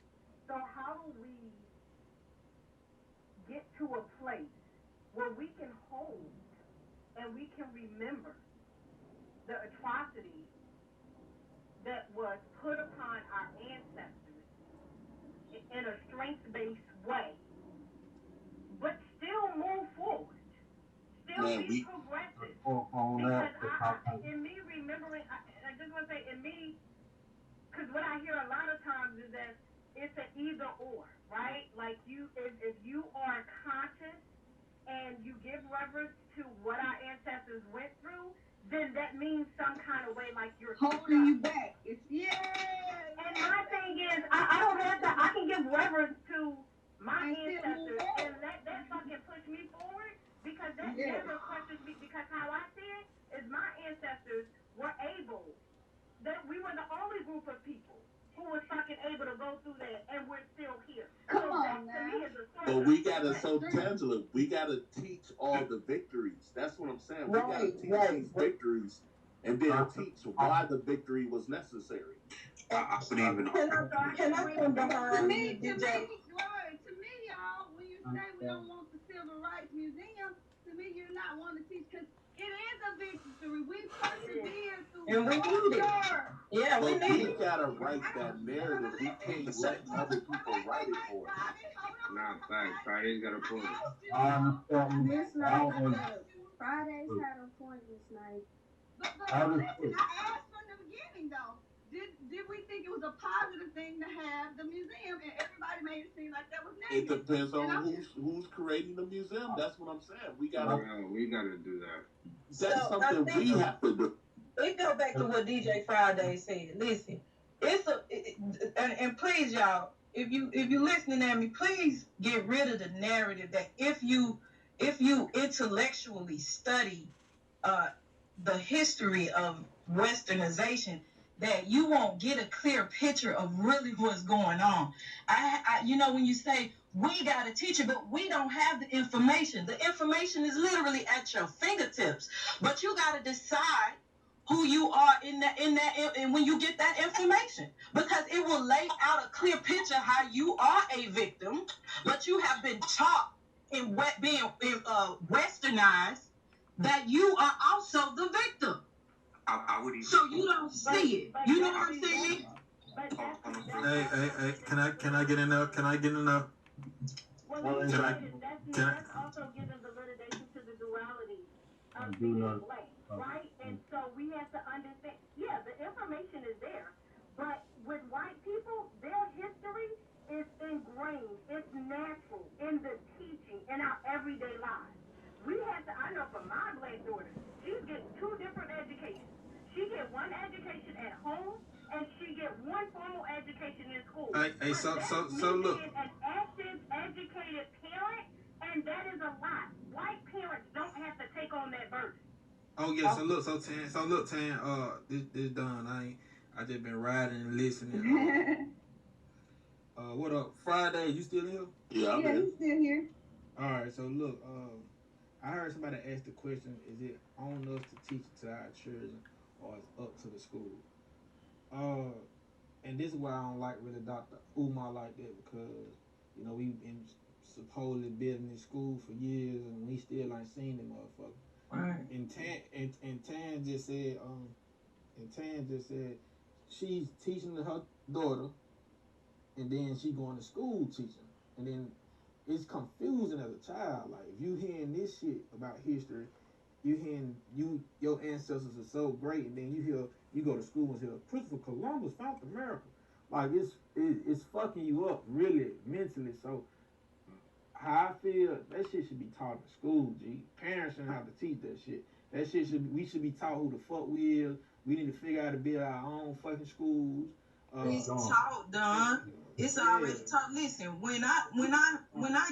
So how do we get to a place where we can hold and we can remember the atrocity that was put upon our ancestors in a strength-based way, but still move forward, still be progressive? Because in me remembering, I just want to say, in me, because what I hear a lot of times is that it's an either or, right? Like if you are conscious and you give reverence to what our ancestors went through, then that means some kind of way like you're holding you back. It's And my thing is, I don't have to. I can give reverence to my ancestors and let that fucking push me forward, because that never questions me. Because how I see it is, my ancestors were able. That we were the only group of people who was fucking able to go through that, and we're still here. Come on, man. But we gotta, so Tangela, we gotta teach all the victories. That's what I'm saying. We gotta teach these victories, and then teach why the victory was necessary. I would even. Can I come behind me, To me, y'all, when you say we don't want the Civil Rights Museum, to me, you're not wanting to teach, because it is a victory. We persevered through. And we need it. Yeah, we need it. We gotta write that narrative. We can't let other people write it for us. Nah, facts. Friday's got a point. Miss Knight, Fridays had a point, Miss Knight. But listen, I asked from the beginning, though. Did we think it was a positive thing to have the museum, and everybody made it seem like that was negative? It depends on who's creating the museum. That's what I'm saying. We gotta do that. That's something we have to do. It go back to what DJ Friday said. Listen, And please, y'all, if you listening at me, please get rid of the narrative that if you intellectually study the history of westernization, that you won't get a clear picture of really what's going on. When you say we got to teach it, but we don't have the information. The information is literally at your fingertips, but you got to decide who you are and when you get that information, because it will lay out a clear picture how you are a victim, but you have been taught being westernized that you are also the victim. I would even. So you don't see it. You know what I'm saying? Hey, can I get in there? Can I get in there? That's also giving validation to the duality of being black, right? And so we have to understand, the information is there, but with white people, their history is ingrained, it's natural in the teaching, in our everyday lives. We have to, I know for my black daughter, she's getting 2 different educations. She get one education at home, and she get one formal education in school. So look. An active, educated parent, and that is a lot. White parents don't have to take on that burden. Oh yeah, so look, Tan, this done. I just been riding and listening. What up, Friday? You still here? Yeah, he's still here. All right, so look, I heard somebody ask the question: is it on us to teach it to our children, or it's up to the school? And this is why I don't like really Dr. Umar like that, because we've been supposedly building this school for years and we still ain't seen the motherfucker. Right. And Tan just said she's teaching her daughter, and then she going to school teaching, and then it's confusing as a child. Like, if you hearing this shit about history, you hearing your ancestors are so great, and then you go to school and hear Christopher Columbus found America. Like, it's fucking you up really mentally. So how I feel, that shit should be taught in school, G. Parents shouldn't have to teach that shit. We should be taught who the fuck we is. We need to figure out how to build our own fucking schools. It's taught, Don. It's already taught. Listen, when I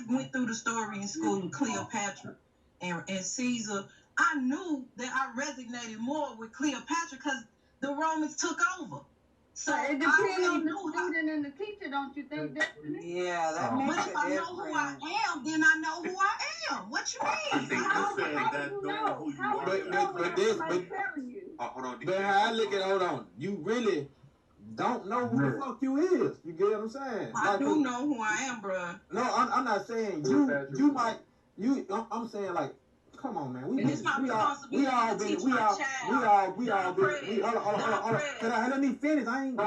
went through the story in school with Cleopatra and Caesar, I knew that I resonated more with Cleopatra because the Romans took over. So it depends on the student and the teacher, don't you think? Yeah, that makes But if I know who I am, then I know who I am. What you mean? How do you know who you are? But how I look at hold on, you really don't know who the fuck you is. You get what I'm saying? I do know who I am, bro. No, I'm not saying you might. I'm saying, like, come on, man. We all been. Hold on. Let me finish. Hold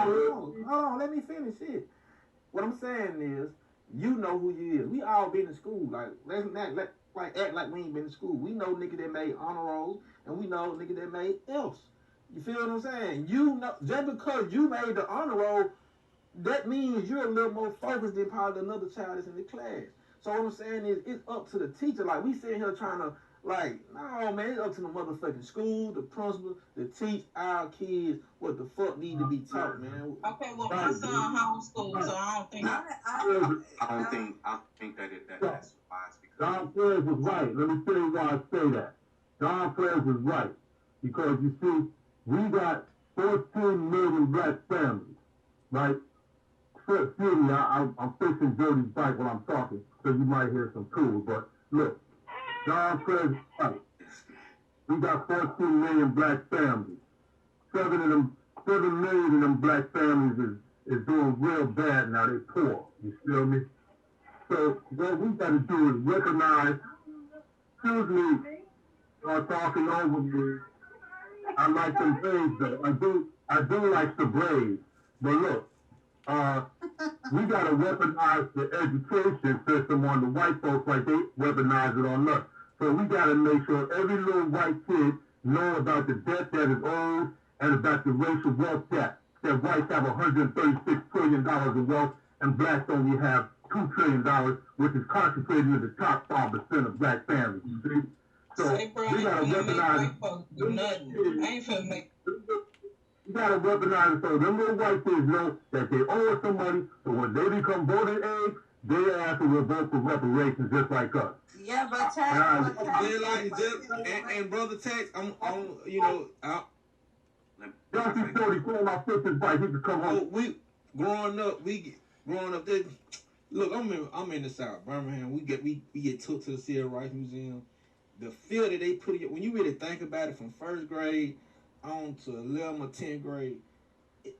on. Let me finish it. What I'm saying is, you know who you is. We all been in school. Like, let's act like we ain't been in school. We know niggas that made honor rolls, and we know niggas that made F's. You feel what I'm saying? You know, just because you made the honor roll, that means you're a little more focused than probably another child that's in the class. So what I'm saying is, it's up to the teacher. Like, we sitting here trying to, like, no, man, it's up to the motherfucking school, the principal, to teach our kids what the fuck need to be taught, man. Okay, well, my son homeschooled, so I don't think. I think that's wise, because Don Flares was right. Let me tell you why I say that. Don Flares was right. Because, you see, we got 14 million black families, right? Excuse me, I'm fixing Jody's bike while I'm talking, so you might hear some tools. But look, Don Flares is right. We got 14 million black families. 7 million of them black families is doing real bad now. They're poor. You feel me? So what we got to do is recognize. Excuse me, talking over me. I like them Braves though. I do like the Braves. But look, we gotta weaponize the education system on the white folks like they weaponize it on us. So we gotta make sure every little white kid know about the debt that is owed and about the racial wealth gap. That whites have $136 trillion in wealth and blacks only have $2 trillion, which is concentrated in the top 5% of black families. You see? So we gotta weaponize. I ain't finna make. You gotta weaponize it so them little white kids know that they owe us some money, so when they become voting age, they ask to vote for reparations just like us. Yeah, but tax, and brother tax, I'm you know, Justin Cody pulling my sister's bike, he could come home. We growing up, this. Look, I'm in the South, Birmingham. We get took to the Civil Rights Museum. The feel that they put in, when you really think about it, from first grade on to 11th or 10th grade,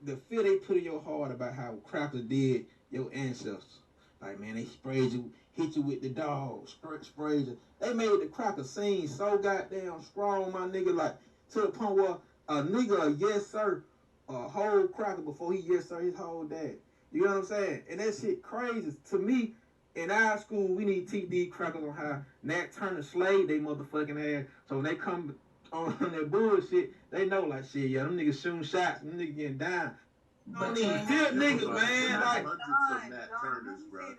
the feel they put in your heart about how crackers did your ancestors. Like, man, they sprayed you, hit you with the dog, sprayed you. They made the cracker scene so goddamn strong, my nigga, like, to the point where a nigga, yes sir, a whole cracker before he yes sir his whole dad. You know what I'm saying? And that shit crazy. To me, in our school, we need to teach these crackers on how Nat Turner slayed they motherfucking ass. So when they come on that bullshit, they know, like, shit, yeah, them niggas shooting shots, them niggas getting down. But still niggas, man, like, hundreds of Nat Turners, bro.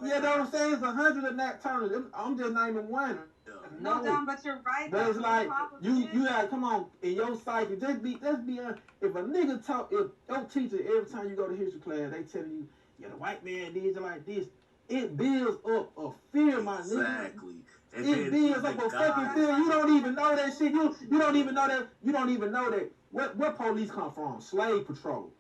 Yeah, that's what I'm saying. It's 100 of Nat Turners. I'm just naming one. Yeah. No, Don, but you're right. But it's like you gotta come on in your psyche. Let's be honest. If a nigga talk, if your teacher every time you go to history class, they tell you, yeah, the white man did you like this. It builds up a fear, my nigga. Exactly. It builds up a fucking fear. You don't even know that shit. You don't even know that. You don't even know that. Where police come from? Slave patrol.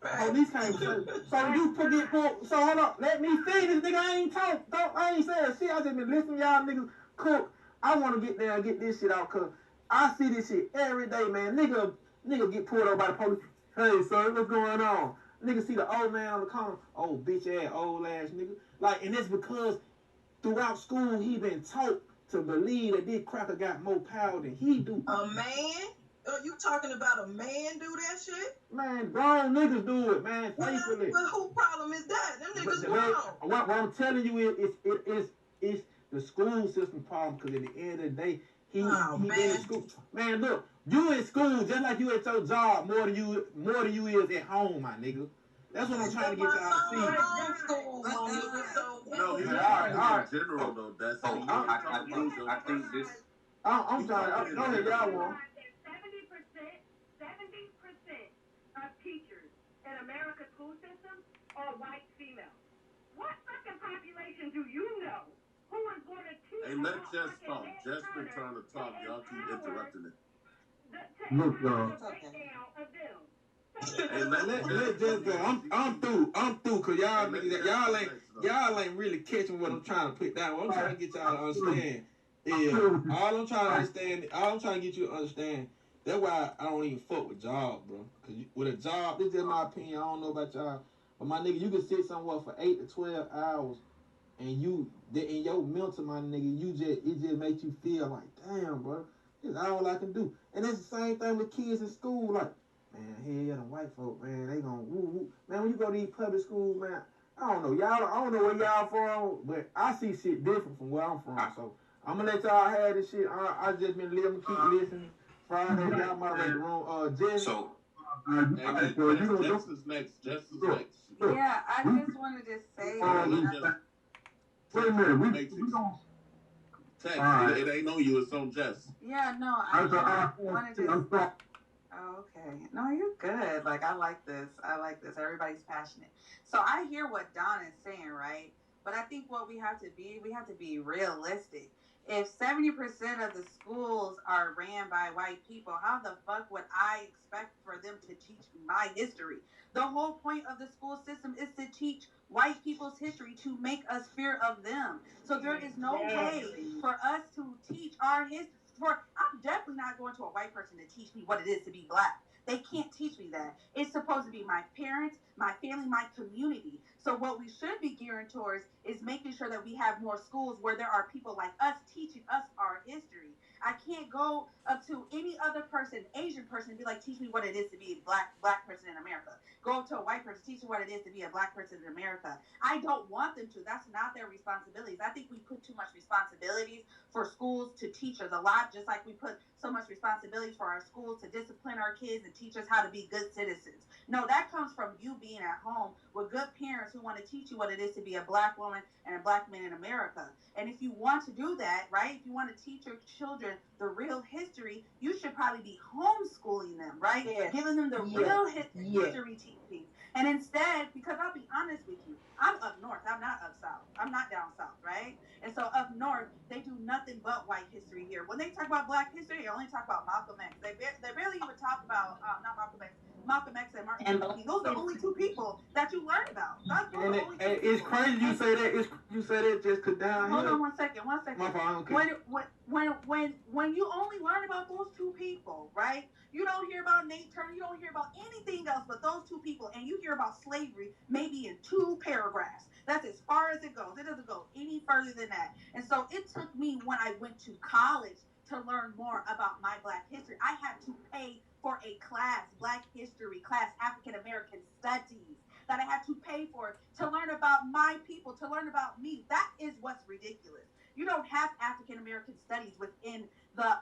Police came from. So you forget. So hold on. Let me finish, nigga. I ain't talk. I ain't saying shit. I just been listening to y'all niggas cook. I want to get there and get this shit out, cause I see this shit every day, man. Nigga get pulled over by the police. Hey, sir, what's going on? Nigga see the old man on the corner. Oh, bitch ass, old ass nigga. Like, and it's because throughout school he been taught to believe that this cracker got more power than he do. A man? Are you talking about a man do that shit? Man, grown niggas do it, man. Faithfully. Well, who problem is that? Them niggas grown. What I'm telling you is the school system problem, because at the end of the day, he been in school. Man, look, you in school just like you at your job more than you is at home, my nigga. That's what I'm trying to get y'all to see. No, he's in general though. That's I think this. I'm trying. Go ahead, y'all want. 70% of teachers in America's school system are white females. What fucking population do you know who is going to teach? Hey, let Jess talk. Jess been trying to talk. Y'all keep interrupting it. Look, Hey, let Jess go. I'm through, cause y'all ain't really catching what I'm trying to put down. I'm trying to get y'all to understand. Yeah, all I'm trying to get you to understand. That's why I don't even fuck with jobs, bro. Cause with a job, this is just my opinion. I don't know about y'all, but my nigga, you can sit somewhere for 8 to 12 hours, and in your mental, my nigga, it just makes you feel like, damn, bro, this is all I can do. And it's the same thing with kids in school, like, man, hell yeah, the white folk, man, they gonna woo. Man, when you go to these public schools, man, I don't know, I don't know where y'all from, but I see shit different from where I'm from. So I'm gonna let y'all have this shit. I just been living, keep listening. Friday, y'all moderate the room. Jess. So, Jess is next. Yeah, I just wanted to say. Wait a minute, we don't. Text. It ain't on you. It's on Jess. Yeah, no, I wanted to. Oh, okay. No, you're good. Like, I like this. Everybody's passionate. So I hear what Don is saying, right? But I think what we have to be realistic. If 70% of the schools are ran by white people, how the fuck would I expect for them to teach my history? The whole point of the school system is to teach white people's history, to make us fear of them. So there is no way for us to teach our history. I'm definitely not going to a white person to teach me what it is to be black. They can't teach me that. It's supposed to be my parents, my family, my community. So what we should be gearing towards is making sure that we have more schools where there are people like us teaching us our history. I can't go up to any other person, Asian person, and be like, teach me what it is to be a black person in America. Go up to a white person, teach me what it is to be a black person in America. I don't want them to. That's not their responsibilities. I think we put too much responsibilities for schools to teach us a lot, just like we put so much responsibilities for our schools to discipline our kids and teach us how to be good citizens. No, that comes from you being at home with good parents who want to teach you what it is to be a black woman and a black man in America. And if you want to do that, right, if you want to teach your children children the real history, you should probably be homeschooling them, right? Yes. Giving them the Yes. real Yes. history teachings. And instead, because I'll be honest with you, I'm up north. I'm not up south. I'm not down south, right? And so up north, they do nothing but white history here. When they talk about black history, they only talk about Malcolm X. They barely even talk about, not Malcolm X, Malcolm X and Martin Luther King. Those are the only two people that you learn about. Those are the only two people. It's crazy you say that. You say that just to down Hold here. on one second. My fault. Okay. When you only learn about those two people, right? You don't hear about Nate Turner. You don't hear about anything else but those two people, and you hear about slavery maybe in 2 paragraphs. That's as far as it goes. It doesn't go any further than that. And so it took me when I went to college to learn more about my Black history. I had to pay for a class, Black history class, African American studies, that I had to pay for to learn about my people, to learn about me. That is what's ridiculous. You don't have African American studies within the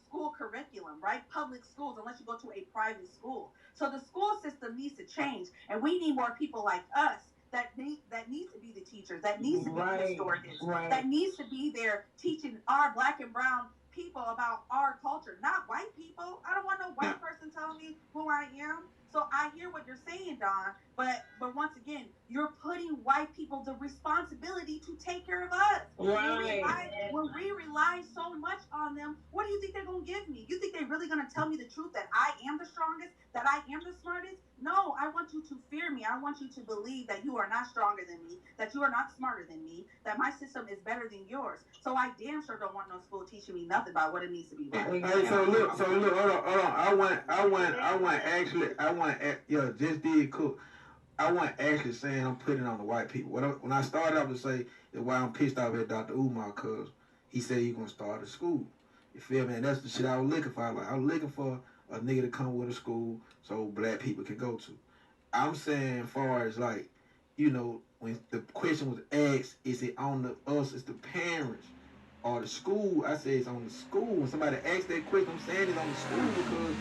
school curriculum, right? Public schools, unless you go to a private school. So the school system needs to change, and we need more people like us that needs to be the teachers, that needs to be the historians, that needs to be there teaching our Black and brown people about our culture, not white people. I don't want no white person telling me who I am. So I hear what you're saying, Don, but once again, you're putting white people the responsibility to take care of us. Right. When we rely so much on them, what do you think they're going to give me? You think they're really going to tell me the truth that I am the strongest, that I am the smartest? No, I want you to fear me. I want you to believe that you are not stronger than me, that you are not smarter than me, that my system is better than yours. So I damn sure don't want no school teaching me nothing about what it needs to be like. Hey, so look, hold on. I just did cook. I wasn't actually saying I'm putting it on the white people. When I started off to say that why I'm pissed off at Dr. Umar, cause he said he's gonna start a school. You feel me? And that's the shit I was looking for. I was looking for a nigga to come with a school so Black people can go to. I'm saying, as far as like, when the question was asked, is it on us, it's the parents or the school? I say it's on the school. When somebody asks that question, I'm saying it's on the school because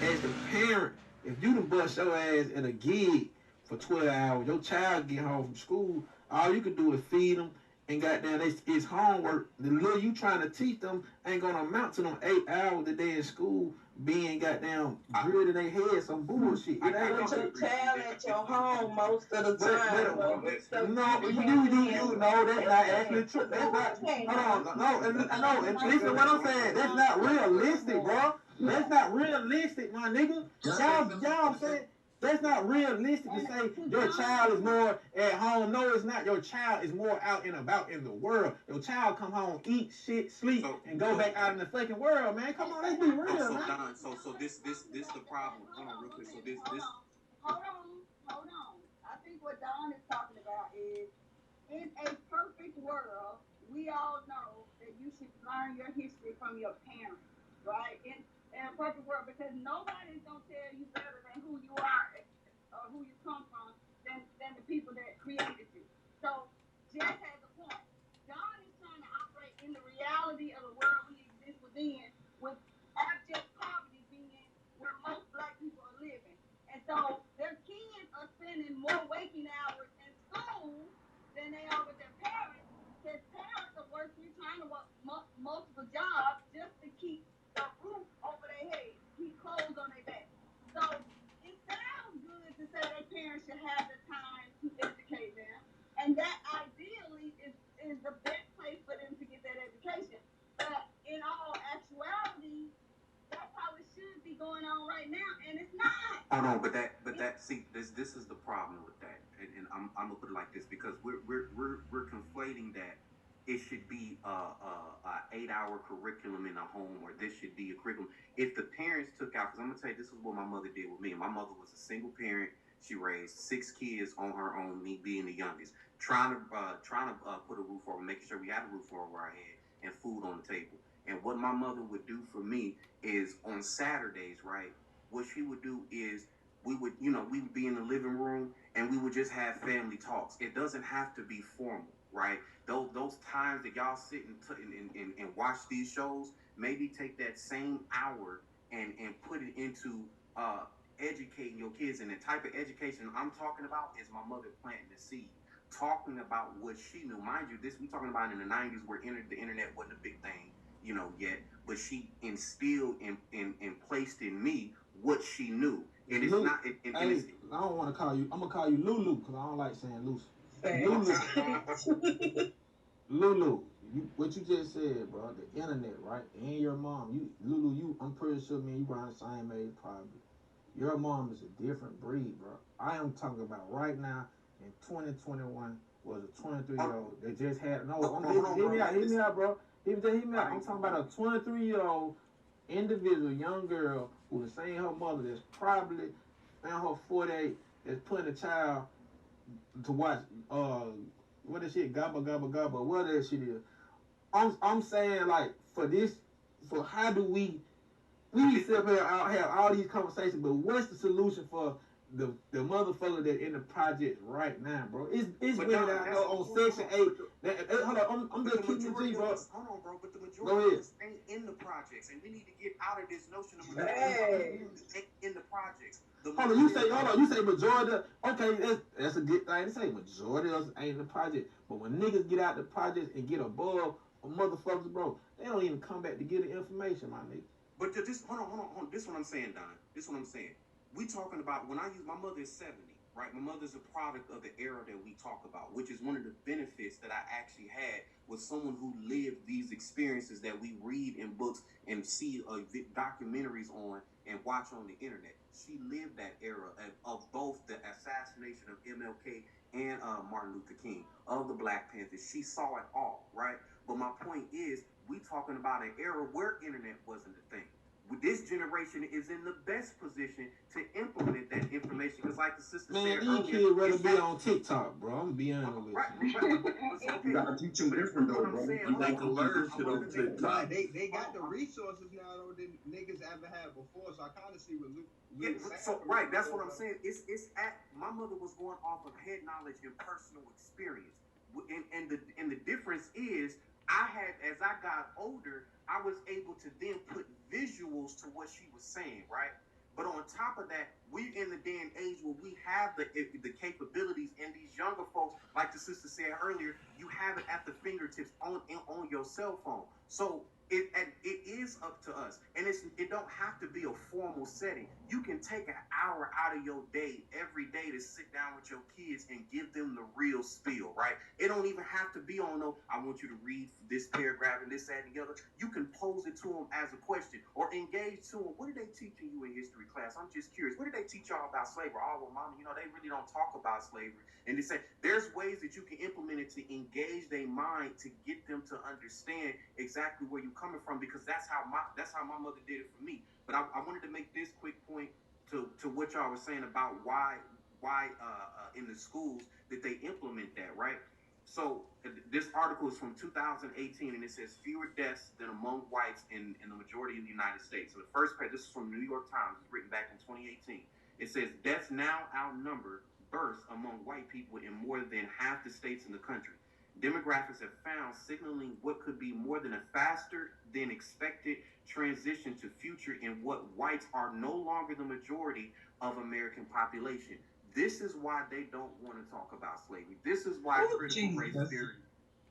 as the parent, if you done bust your ass in a gig for 12 hours, your child get home from school, all you can do is feed them and goddamn it's homework. The little you trying to teach them ain't gonna amount to them 8 hours a day in school being goddamn drilled in their head some bullshit. It ain't gonna your child at your home most of the time. No, that's not actually true. That's not. And listen what I'm saying. That's not realistic, bro. That's not realistic, my nigga. Y'all saying. That's not realistic to say your child is more at home. No, it's not. Your child is more out and about in the world. Your child come home, eat, shit, sleep, and go back out in the fucking world, man. Come on, let's be real, man. Don, so this the problem. Hold on, real quick. So this. Hold on. I think what Don is talking about is, in a perfect world, we all know that you should learn your history from your parents, right? In a perfect world, because nobody's gonna tell you better than who you are or who you come from than the people that created you. So Jeff has a point. Don is trying to operate in the reality of the world we exist within, with abject poverty being where most Black people are living. And so their kids are spending more waking hours in school than they are with their parents, because parents are working, trying to work multiple jobs just to keep the roof over their head, keep clothes on their back. So it sounds good to say their parents should have the time to educate them, and that ideally is the best place for them to get that education. But in all actuality, that's how it should be going on right now, and it's not. Hold on, but that see, this is the problem with that, and I'm gonna put it like this, because we're conflating that it should be a 8-hour curriculum in a home, or this should be a curriculum. If the parents took out, because I'm gonna tell you, this is what my mother did with me. My mother was a single parent. She raised 6 kids on her own, me being the youngest, trying to put a roof over, making sure we had a roof over our head and food on the table. And what my mother would do for me is on Saturdays, right? What she would do is we would be in the living room and we would just have family talks. It doesn't have to be formal, right? Those times that y'all sit and watch these shows, maybe take that same hour and put it into educating your kids. And the type of education I'm talking about is my mother planting the seed, talking about what she knew. Mind you, this we talking about in the 90s where the internet wasn't a big thing. yet, but she instilled and placed in me what she knew. And it's Luke, not. I don't want to call you. I'm gonna call you Lulu because I don't like saying Lucy. Lulu, what you just said, bro. The internet, right? And your mom. Lulu, I'm pretty sure me and you around the same age, probably. Your mom is a different breed, bro. I am talking about right now in 2021 was a 23-year-old that just had hear me out, bro. Hear me out. I'm talking about a 23-year-old individual, young girl who was saying her mother that's probably around her 48 that's putting a child to watch what is shit gabba gabba gabba what that shit is. I'm saying like for how do we sit up here have all these conversations, but what's the solution for the motherfucker that in the project right now, bro? It's weird out there on Section 8. Hold on, I'm just keeping it G, bro. Hold on, bro, but the majority of us ain't in the projects, and we need to get out of this notion of majority in the projects. Hold on, you say majority. Okay, that's a good thing to say. Majority of us ain't in the project, but when niggas get out the projects and get above motherfuckers, bro, they don't even come back to get the information, my nigga. But this, hold on. This is what I'm saying, Don. This is what I'm saying. We talking about when I use my mother is 70, right? My mother's a product of the era that we talk about, which is one of the benefits that I actually had with someone who lived these experiences that we read in books and see documentaries on and watch on the internet. She lived that era of both the assassination of MLK and Martin Luther King, of the Black Panthers. She saw it all, right? But my point is, we talking about an era where internet wasn't a thing. This generation is in the best position to implement that information because, like the sister said earlier, these kids rather be on TikTok, bro. I'm be honest with you. You gotta teach them different though, bro. They can learn shit on TikTok. They got the resources now though that niggas ever had before, so I kind of see what Luke was saying. Right, that's what I'm saying. It's at my mother was going off of head knowledge and personal experience, and the difference is. I had, as I got older, I was able to then put visuals to what she was saying, right? But on top of that, we're in the day and age where we have the capabilities, and these younger folks, like the sister said earlier, you have it at the fingertips on your cell phone. So it is up to us, and it don't have to be a formal setting. You can take an hour out of your day every day to sit down with your kids and give them the real spiel, right? It don't even have to be on I want you to read this paragraph and this, that, and the other. You can pose it to them as a question or engage to them. What are they teaching you in history class? I'm just curious. What did they teach y'all about slavery? Oh, well, mama, they really don't talk about slavery. And they say there's ways that you can implement it to engage their mind to get them to understand exactly where you're coming from, because that's how my mother did it for me. But I wanted to make this quick point to what y'all were saying about why in the schools that they implement that, right? So this article is from 2018, and it says fewer deaths than among whites in the majority of the United States. So the first page, this is from the New York Times, it's written back in 2018. It says deaths now outnumber births among white people in more than half the states in the country. Demographics have found signaling what could be more than a faster than expected transition to future in what whites are no longer the majority of American population. This is why they don't want to talk about slavery. This is why critical race theory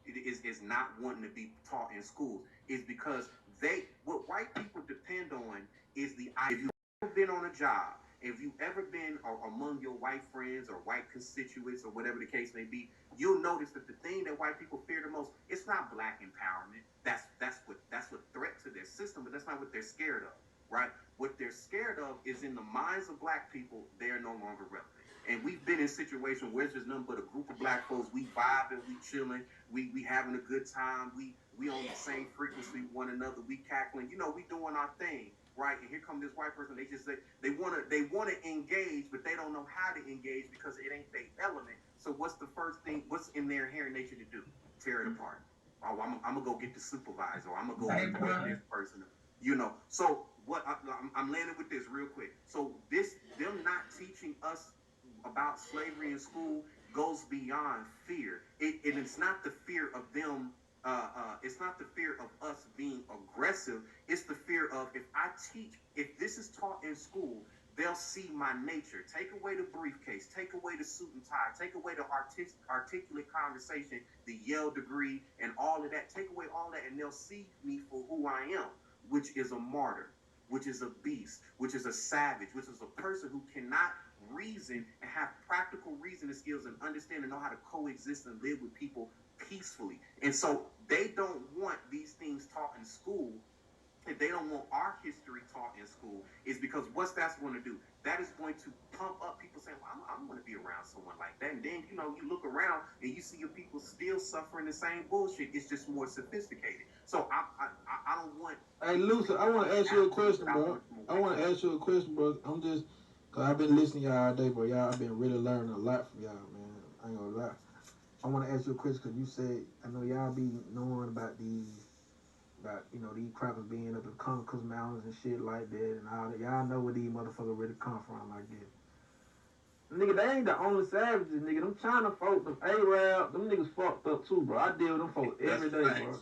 is not wanting to be taught in schools. Is because what white people depend on is the idea. If you've ever been on a job, if you've ever been among your white friends or white constituents or whatever the case may be, you'll notice that the thing that white people fear the most, it's not black empowerment. That's what threat to their system, but that's not what they're scared of, right? What they're scared of is in the minds of black people, they are no longer relevant. And we've been in situations where it's just nothing but a group of black folks. We vibing, we chilling, we having a good time. We on the same frequency with one another. We cackling, we doing our thing, right? And here come this white person. They just say they wanna engage, but they don't know how to engage because it ain't their element. So what's the first thing? What's in their inherent nature to do? Tear it apart. Oh, I'm gonna go get the supervisor. Or I'm gonna go report this person. So what I'm landing with this real quick. So them not teaching us about slavery in school goes beyond fear. It's not the fear of them. It's not the fear of us being aggressive. It's the fear of if this is taught in school, they'll see my nature. Take away the briefcase, take away the suit and tie, take away the articulate conversation, the Yale degree, and all of that. Take away all that, and they'll see me for who I am, which is a martyr, which is a beast, which is a savage, which is a person who cannot reason and have practical reasoning skills and understand and know how to coexist and live with people peacefully. And so they don't want these things taught in school. If they don't want our history taught in school, is because what's that's going to do? That is going to pump up people saying, well, I'm going to be around someone like that. And then, you know, you look around and you see your people still suffering the same bullshit. It's just more sophisticated. So I don't want... Hey, Lucy, I want to ask you a question, bro. I'm just... Because I've been listening to y'all all day, bro. Y'all, I've been really learning a lot from y'all, man. I ain't going to lie. I want to ask you a question because you said, I know y'all be knowing about these crackers being up in Conquest Mountains and shit like that and all that. Y'all know where these motherfuckers really come from, I guess. Nigga, they ain't the only savages, nigga. Them China folk, them Arab, them niggas fucked up too, bro. I deal with them folk every day, bro.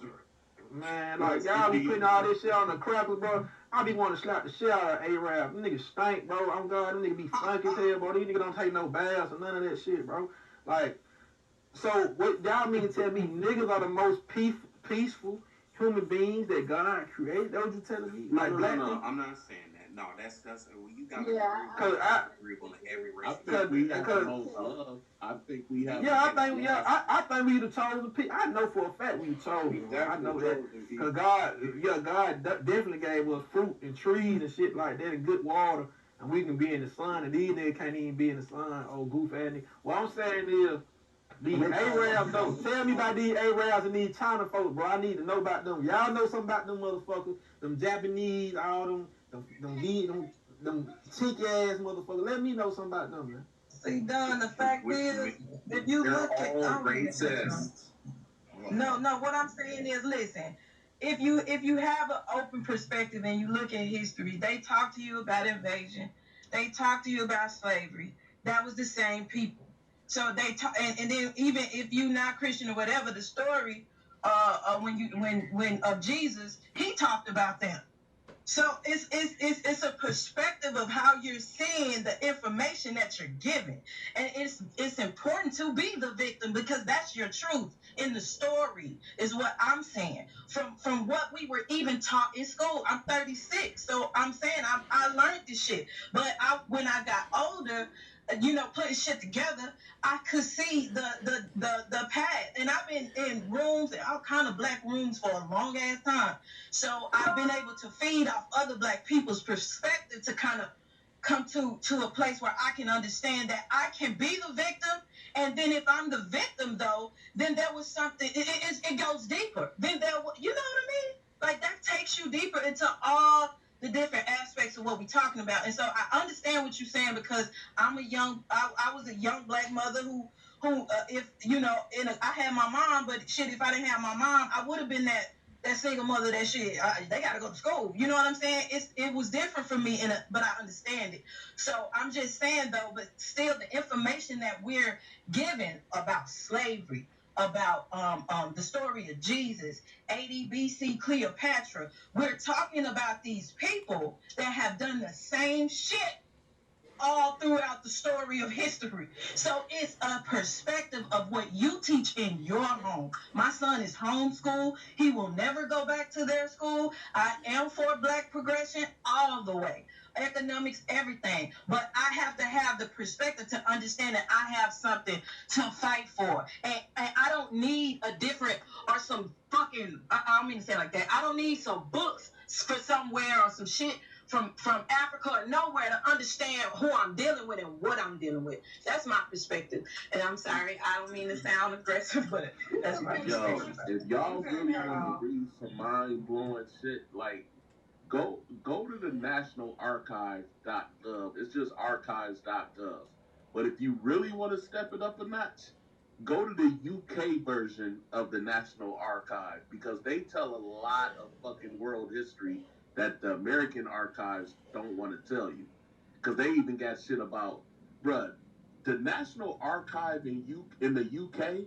Man, like, y'all be putting all this shit on the crackers, bro. I be wanting to slap the shit out of Arab. Them niggas stink, bro. I'm God, them niggas be funky as hell, bro. These niggas don't take no baths or none of that shit, bro. Like, so what y'all mean to tell me niggas are the most peaceful human beings that God created? That what you telling me? Like no, black no, people? I'm not saying that. No, that's well, you got to agreeable in every race. I think we have the most love. I think we have. I think we the chosen people. I know for a fact we the chosen. I know that because God definitely gave us fruit and trees and shit like that and good water, and we can be in the sun. And these niggas can't even be in the sun. Oh, goof ass nigga. What I'm saying is, these Arabs, though. Tell me about these Arabs and these China folks, bro. I need to know about them. Y'all know something about them motherfuckers, them Japanese, all them cheeky ass motherfuckers. Let me know something about them, man. See, Don, the fact is, if you look at racist. No, what I'm saying is, listen, if you have an open perspective and you look at history, they talk to you about invasion, they talk to you about slavery. That was the same people. So they talk, and then even if you're not Christian or whatever, the story when of Jesus, he talked about them. So it's a perspective of how you're seeing the information that you're given, and it's important to be the victim because that's your truth in the story is what I'm saying from what we were even taught in school. I'm 36, so I'm saying I learned this shit, but when I got older, putting shit together, I could see the path, and I've been in rooms and all kind of black rooms for a long ass time. So I've been able to feed off other black people's perspective to kind of come to a place where I can understand that I can be the victim, and then if I'm the victim though, then there was something. It goes deeper. Then you know what I mean? Like that takes you deeper into all the different aspects of what we're talking about. And so I understand what you're saying because I was a young black mother who if I had my mom, but shit, if I didn't have my mom, I would have been that single mother that shit. They gotta go to school. You know what I'm saying? It was different for me, but I understand it. So I'm just saying though, but still the information that we're given about slavery, about the story of Jesus, AD BC Cleopatra, we're talking about these people that have done the same shit all throughout the story of history. So it's a perspective of what you teach in your home. My son is homeschooled. He will never go back to their school. I am for black progression all the way. Economics, everything. But I have to have the perspective to understand that I have something to fight for. And I don't need a different or some fucking, I don't mean to say it like that. I don't need some books for somewhere or some shit from Africa or nowhere to understand who I'm dealing with and what I'm dealing with. That's my perspective. And I'm sorry, I don't mean to sound aggressive, but that's my perspective. If y'all really want to read some mind-blowing shit, like, go to the National Archives.gov. It's just archives.gov. But if you really want to step it up a notch, go to the UK version of the National Archive because they tell a lot of fucking world history that the American archives don't want to tell you. Because they even got shit about, bruh, the National Archive in the UK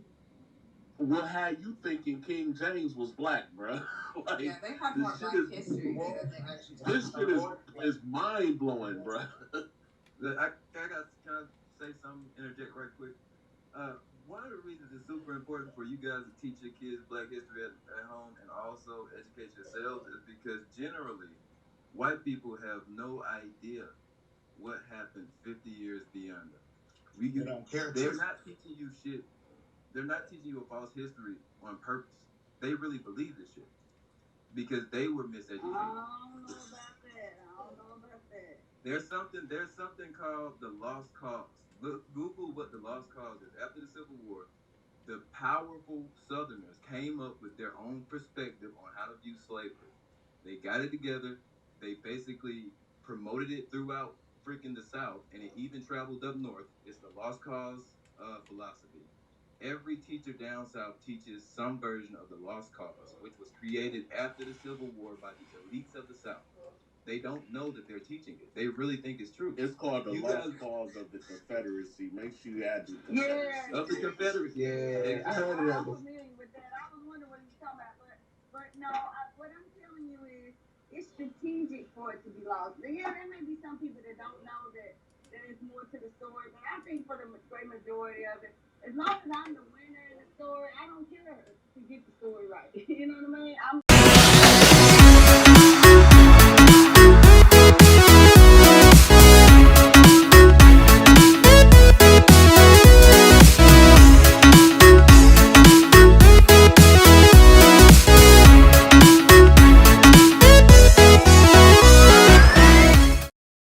will have you thinking King James was black, bruh. Like, yeah, they have more black history than they actually this shit is mind-blowing, bruh. Can I say something? Interject right quick. One of the reasons it's super important for you guys to teach your kids Black history at home and also educate yourselves is because generally, white people have no idea what happened 50 years beyond them. They don't care. They're not teaching you shit. They're not teaching you a false history on purpose. They really believe this shit because they were miseducated. I don't know about that. There's something called the lost cause. Look, Google what the lost cause is. After the Civil War, the powerful Southerners came up with their own perspective on how to view slavery. They got it together. They basically promoted it throughout freaking the South, and it even traveled up north. It's the lost cause philosophy. Every teacher down south teaches some version of the lost cause, which was created after the Civil War by the elites of the South. They don't know that they're teaching it. They really think it's true. It's called the lost cause of the Confederacy. Make sure you add the Confederacy. Of the Confederacy. Yeah, I heard of that. I'm familiar with that. I was wondering what you were talking about, but no, what I'm telling you is it's strategic for it to be lost. Yeah, there may be some people that don't know that there's more to the story, but I think for the great majority of it, as long as I'm the winner in the story, I don't care to get the story right. You know what I mean?